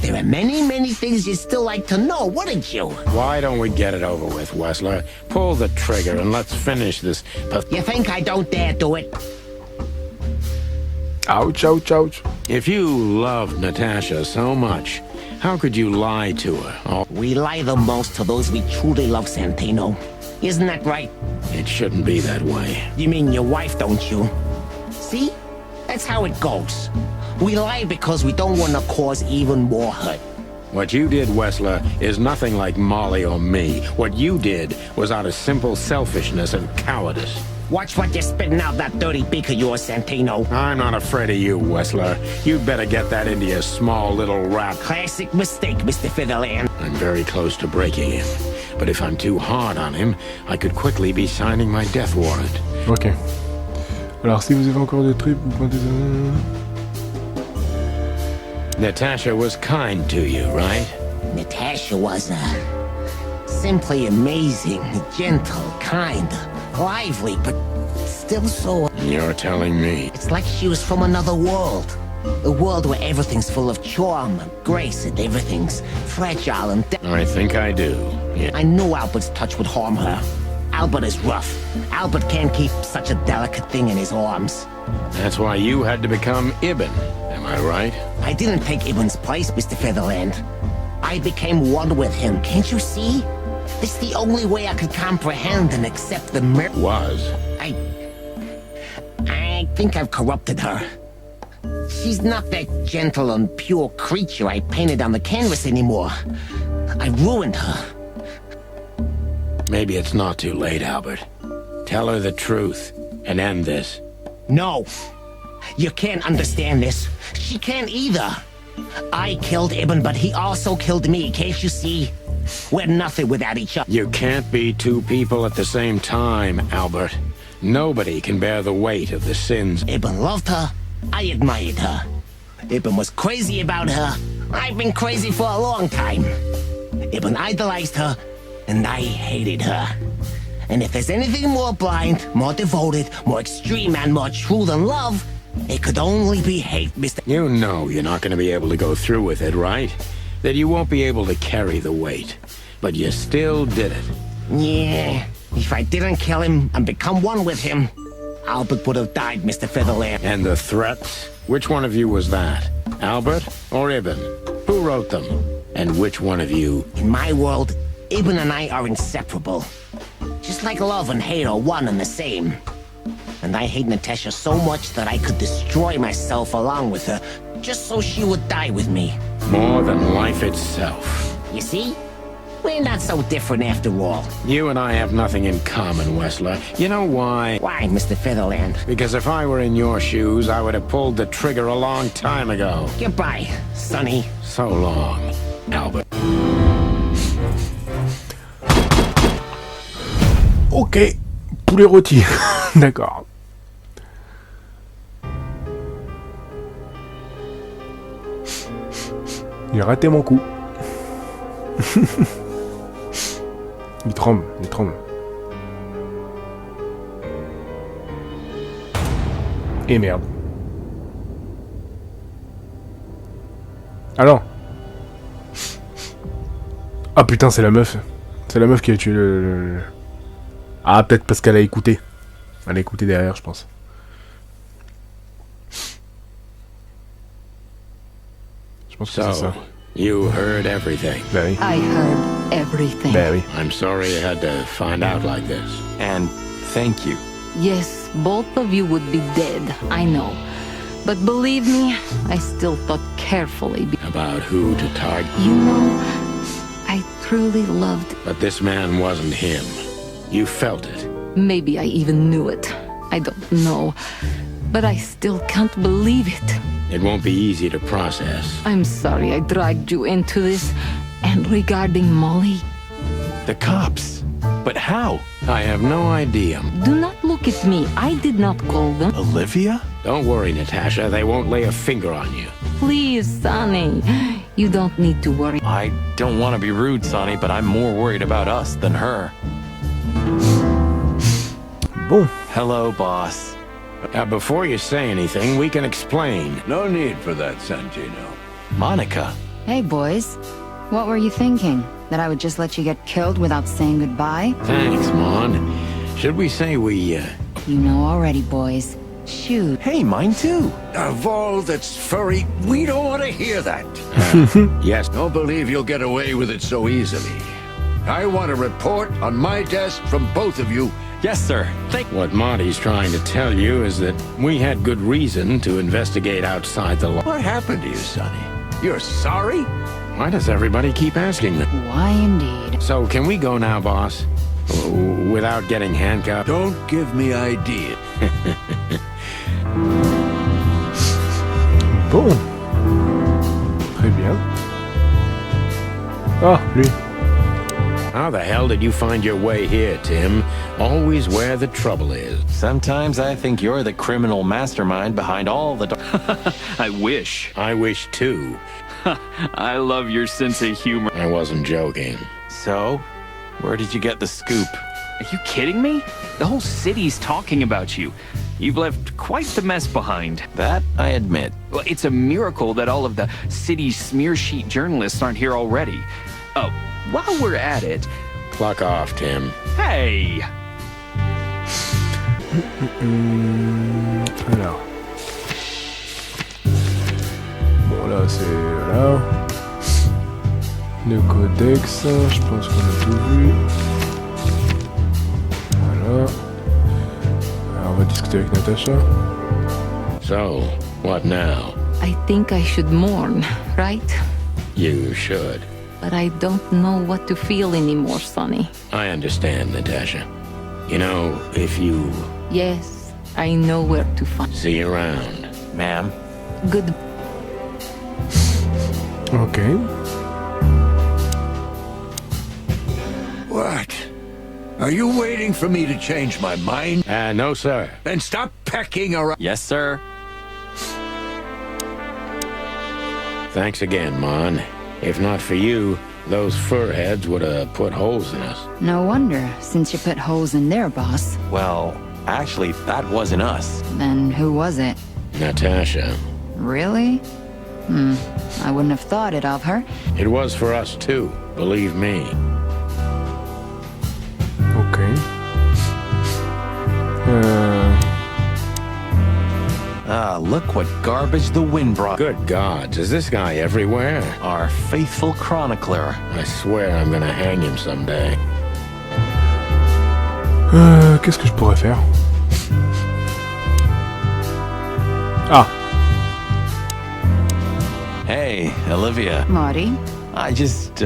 There are many, many things you'd still like to know, wouldn't you? Why don't we get it over with, Wessler? Pull the trigger and let's finish this. You think I don't dare do it? Ouch, ouch, ouch. If you loved Natasha so much, how could you lie to her? Oh, we lie the most to those we truly love, Santino. Isn't that right? It shouldn't be that way. You mean your wife, don't you? See? That's how it goes. We lie because we don't want to cause even more hurt. What you did, Wessler, is nothing like Molly or me. What you did was out of simple selfishness and cowardice. Watch what you're spitting out that dirty beak of yours, Santino. I'm not afraid of you, Wessler. You'd better get that into your small little rat. Classic mistake, Mr. Featherland. I'm very close to breaking him. But if I'm too hard on him, I could quickly be signing my death warrant. Ok. Alors, si vous avez encore des trucs, vous pointez... Natasha was kind to you, right? Natasha was, simply amazing, gentle, kind, lively, but still so... You're telling me. It's like she was from another world. A world where everything's full of charm and grace and everything's fragile and... I think I do, yeah. I knew Albert's touch would harm her. Albert is rough. Albert can't keep such a delicate thing in his arms. That's why you had to become Ibn, am I right? I didn't take Ibn's place, Mr. Featherland. I became one with him, can't you see? It's the only way I could comprehend and accept the Was? I think I've corrupted her. She's not that gentle and pure creature I painted on the canvas anymore. I ruined her. Maybe it's not too late, Albert. Tell her the truth and end this. No. You can't understand this. She can't either. I killed Ibn, but he also killed me, can't you see? We're nothing without each other. You can't be two people at the same time, Albert. Nobody can bear the weight of the sins. Ibn loved her. I admired her. Ibn was crazy about her. I've been crazy for a long time. Ibn idolized her, and I hated her. And if there's anything more blind, more devoted, more extreme, and more true than love, it could only be hate, Mr. You know you're not going to be able to go through with it, right? That you won't be able to carry the weight. But you still did it. Yeah, if I didn't kill him and become one with him, Albert would have died, Mr. Featherland. And the threats? Which one of you was that? Albert or Ibn? Who wrote them? And which one of you? In my world, Ibn and I are inseparable. Just like love and hate are one and the same. And I hate Natasha so much that I could destroy myself along with her, just so she would die with me. More than life itself. You see? We're not so different after all. You and I have nothing in common, Wessler. You know why? Why, Mr. Featherland? Because if I were in your shoes, I would have pulled the trigger a long time ago. Goodbye, Sonny. So long, Albert. Ok, poulet rôti. D'accord. J'ai raté mon coup. Il tremble, il tremble. Et merde. Ah non. Ah putain, c'est la meuf. C'est la meuf qui a tué le... Ah, peut-être parce qu'elle a écouté. Elle a écouté derrière, je pense. Je pense que c'est ça. You heard everything. Bah oui. I heard everything. Bah oui. I'm sorry you had to find out like this. And thank you. Yes, both of you would be dead, I know. But believe me, I still thought carefully. About who to target. You know, I truly loved... But this man wasn't him. You felt it. Maybe I even knew it. I don't know. But I still can't believe it. It won't be easy to process. I'm sorry I dragged you into this. And regarding Molly... The cops. But how? I have no idea. Do not look at me. I did not call them. Olivia? Don't worry, Natasha. They won't lay a finger on you. Please, Sonny. You don't need to worry. I don't want to be rude, Sonny, but I'm more worried about us than her. Bon. Hello, boss. Before you say anything, we can explain. No need for that, Santino. Monica. Hey, boys. What were you thinking? That I would just let you get killed without saying goodbye? Thanks, Mon. Should we say we, You know already, boys. Shoot. Hey, mine too. Of all that's furry, we don't want to hear that. Yes. Don't believe you'll get away with it so easily. I want a report on my desk from both of you. Yes, sir. What Monty's trying to tell you is that we had good reason to investigate outside the law. What happened to you, Sonny? You're sorry? Why does everybody keep asking that? Why indeed? So, can we go now, boss? Without getting handcuffed? Don't give me ideas. Bon. Très bien. Ah, lui. How the hell did you find your way here, Tim? Always where the trouble is. Sometimes I think you're the criminal mastermind behind all the... I wish. I wish too. I love your sense of humor. I wasn't joking. So, where did you get the scoop? Are you kidding me? The whole city's talking about you. You've left quite the mess behind. That I admit. Well, it's a miracle that all of the city's smear sheet journalists aren't here already. Oh, while we're at it... Clock off, Tim. Hey! Alors. Bon, là, c'est... Là. Le codex, je pense qu'on a tout vu. Voilà. Alors, on va discuter avec Natasha. So, what now? I think I should mourn, right? You should. But I don't know what to feel anymore, Sonny. I understand, Natasha. You know, if you... Yes, I know where to find... See you around. Ma'am. Good... Okay. What? Are you waiting for me to change my mind? No, sir. Then stop pecking around. Yes, sir. Thanks again, Mon. If not for you, Those furheads would have put holes in us. No wonder, since you put holes in their boss. Well, actually, that wasn't us. Then who was it? Natasha. Really? I wouldn't have thought it of her. It was for us too, believe me. Ok. Look what garbage the wind brought. Good gods, is this guy everywhere? Our faithful chronicler. I swear I'm gonna hang him someday. Qu'est-ce que je pourrais faire? Ah. Hey, Olivia. Marty? I just,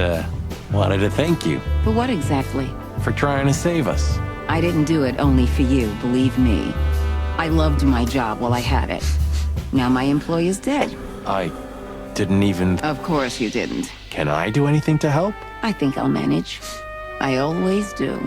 wanted to thank you For what exactly? for trying to save us. I didn't do it only for you, believe me. I loved my job while I had it. Now my employee is dead. I didn't even... Of course you didn't. Can I do anything to help? I think I'll manage. I always do.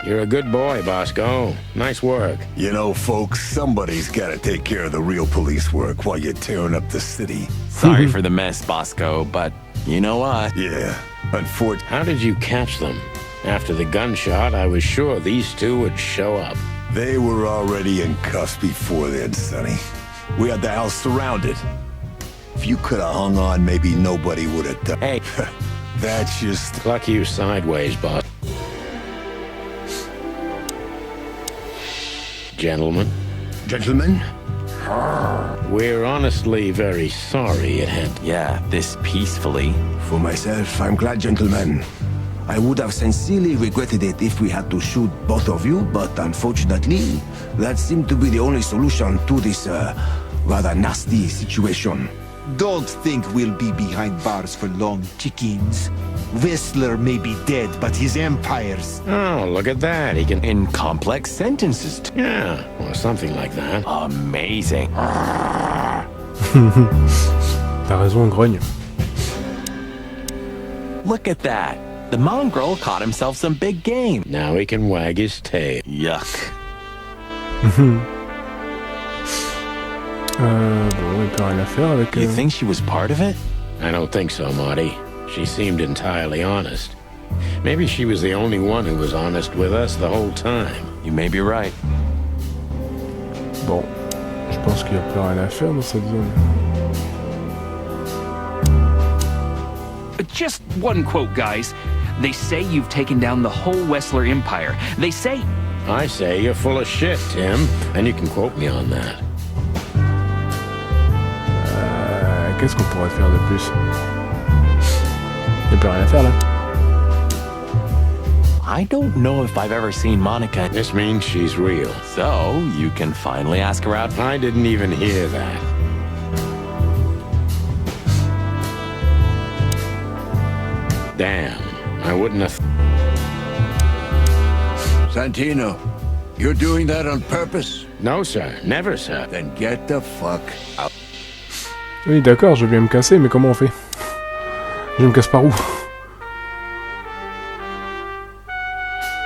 You're a good boy, Bosco. Nice work. You know, folks, somebody's gotta take care of the real police work while you're tearing up the city. Sorry for the mess, Bosco, but you know what? Yeah, unfortunately. How did you catch them? After the gunshot, I was sure these two would show up. They were already in cuffs before then, Sonny. We had the house surrounded. If you could have hung on, maybe nobody would have done. Hey, that's just... Pluck you sideways, boss. Gentlemen. Gentlemen? We're honestly very sorry it had... Yeah, this peacefully. For myself, I'm glad, gentlemen. I would have sincerely regretted it if we had to shoot both of you, but unfortunately, that seemed to be the only solution to this, rather nasty situation. Don't think we'll be behind bars for long, chickens. Whistler may be dead, but his empire's... Oh, look at that. He can... In complex sentences. Yeah, or something like that. Amazing. T'as raison, grogne. Look at that. The mongrel caught himself some big game. Now he can wag his tail. Yuck. Bon, il peut rien à faire avec... You think she was part of it? I don't think so, Marty. She seemed entirely honest. Maybe she was the only one who was honest with us the whole time. You may be right. Bon, je pense qu'il n'y a plus rien à faire dans cette zone. Just one quote, guys. They say you've taken down the whole Wessler empire. They say... I say you're full of shit, Tim, and you can quote me on that. Qu'est-ce qu'on pourrait faire de plus? Il n'y a plus rien à faire là. I don't know if I've ever seen Monica. This means she's real. So, you can finally ask her out. I didn't even hear that. Damn, I wouldn't have... Santino, you're doing that on purpose? No, sir. Never, sir. Then get the fuck out. Oui, d'accord, je veux bien me casser, mais comment on fait? Je me casse par où?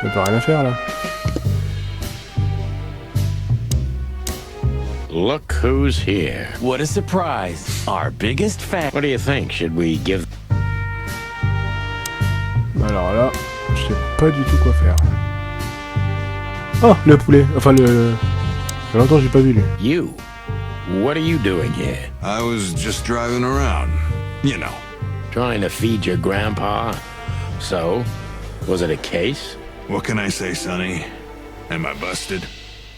Il n'y a plus rien à faire là. Look who's here. What a surprise. Our biggest fan. What do you think? Should we give... Alors là, je sais pas du tout quoi faire. Oh, le poulet. Enfin, le... Ça fait longtemps que j'ai pas vu lui. You. What are you doing here? I was just driving around. You know. Trying to feed your grandpa? So, was it a case? What can I say, Sonny? Am I busted?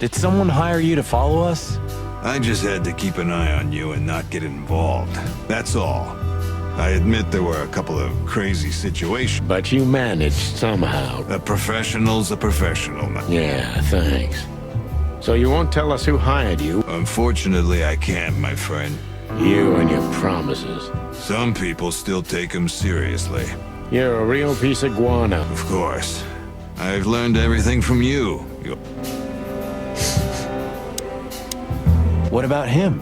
Did someone hire you to follow us? I just had to keep an eye on you and not get involved. That's all. I admit there were a couple of crazy situations. But you managed somehow. A professional's a professional. Yeah, thanks. So you won't tell us who hired you? Unfortunately, I can't, my friend. You and your promises. Some people still take them seriously. You're a real piece of guano. Of course. I've learned everything from you. What about him?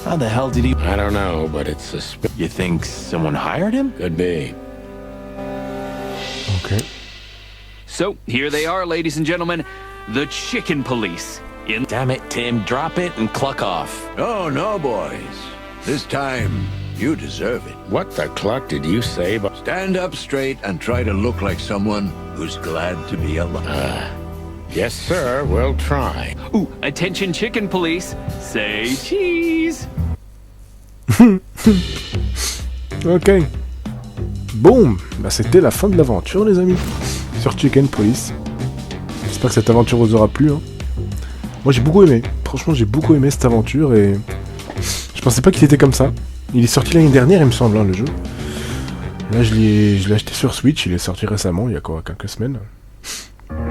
How the hell did he... I don't know, but it's suspicious. You think someone hired him? Could be. Okay. So, here they are, ladies and gentlemen. The Chicken Police. Damn it, Tim. Drop it and cluck off. Oh, no, boys. This time, You deserve it. What the cluck did you say? Stand up straight and try to look like someone who's glad to be alive. Yes, sir, we'll try. Ooh, attention chicken police. Say cheese. Ok. Boum. Bah, c'était la fin de l'aventure, les amis. Sur Chicken Police. J'espère que cette aventure vous aura plu. Hein. Moi, j'ai beaucoup aimé. Franchement, j'ai beaucoup aimé cette aventure et... Je pensais pas qu'il était comme ça. Il est sorti l'année dernière, il me semble, hein, le jeu. Là, je l'ai acheté sur Switch. Il est sorti récemment, il y a quoi, quelques semaines.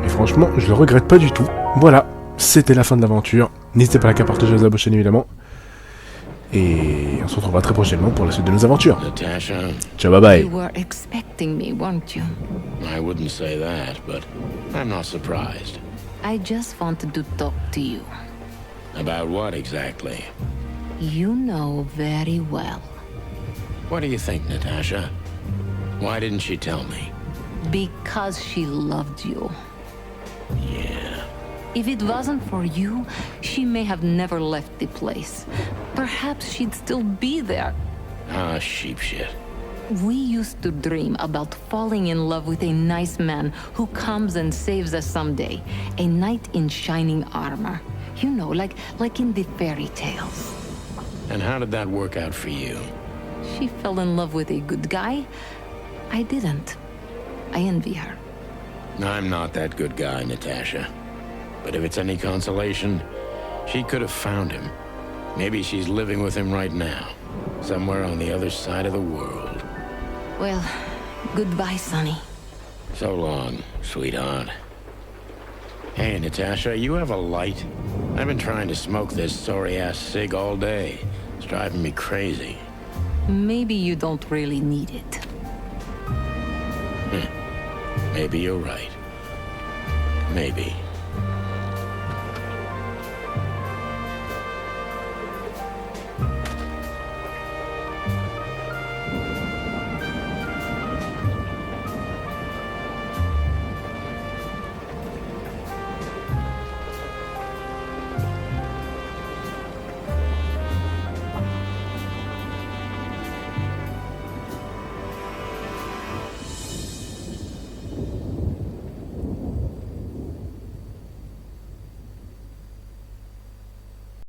Et franchement, je le regrette pas du tout. Voilà, c'était la fin de l'aventure. N'hésitez pas à liker, partager, à la chaîne évidemment. Et on se retrouvera très prochainement pour la suite de nos aventures. Natasha. Ciao, bye bye. You were expecting me, weren't you? I wouldn't say that, but I'm not surprised. I just wanted to talk to you. About what exactly? You know very well. What do you think, Natasha? Why didn't she tell me? Because she loved you. Yeah. If it wasn't for you, she may have never left the place. Perhaps she'd still be there. Ah, sheep shit. We used to dream about falling in love with a nice man who comes and saves us someday. A knight in shining armor. You know, like in the fairy tales. And how did that work out for you? She fell in love with a good guy. I didn't. I envy her. I'm not that good guy, Natasha. But if it's any consolation, she could have found him. Maybe she's living with him right now. Somewhere on the other side of the world. Well, goodbye, Sonny. So long, sweetheart. Hey, Natasha, you have a light? I've been trying to smoke this sorry-ass cig all day. It's driving me crazy. Maybe you don't really need it. Maybe you're right. Maybe.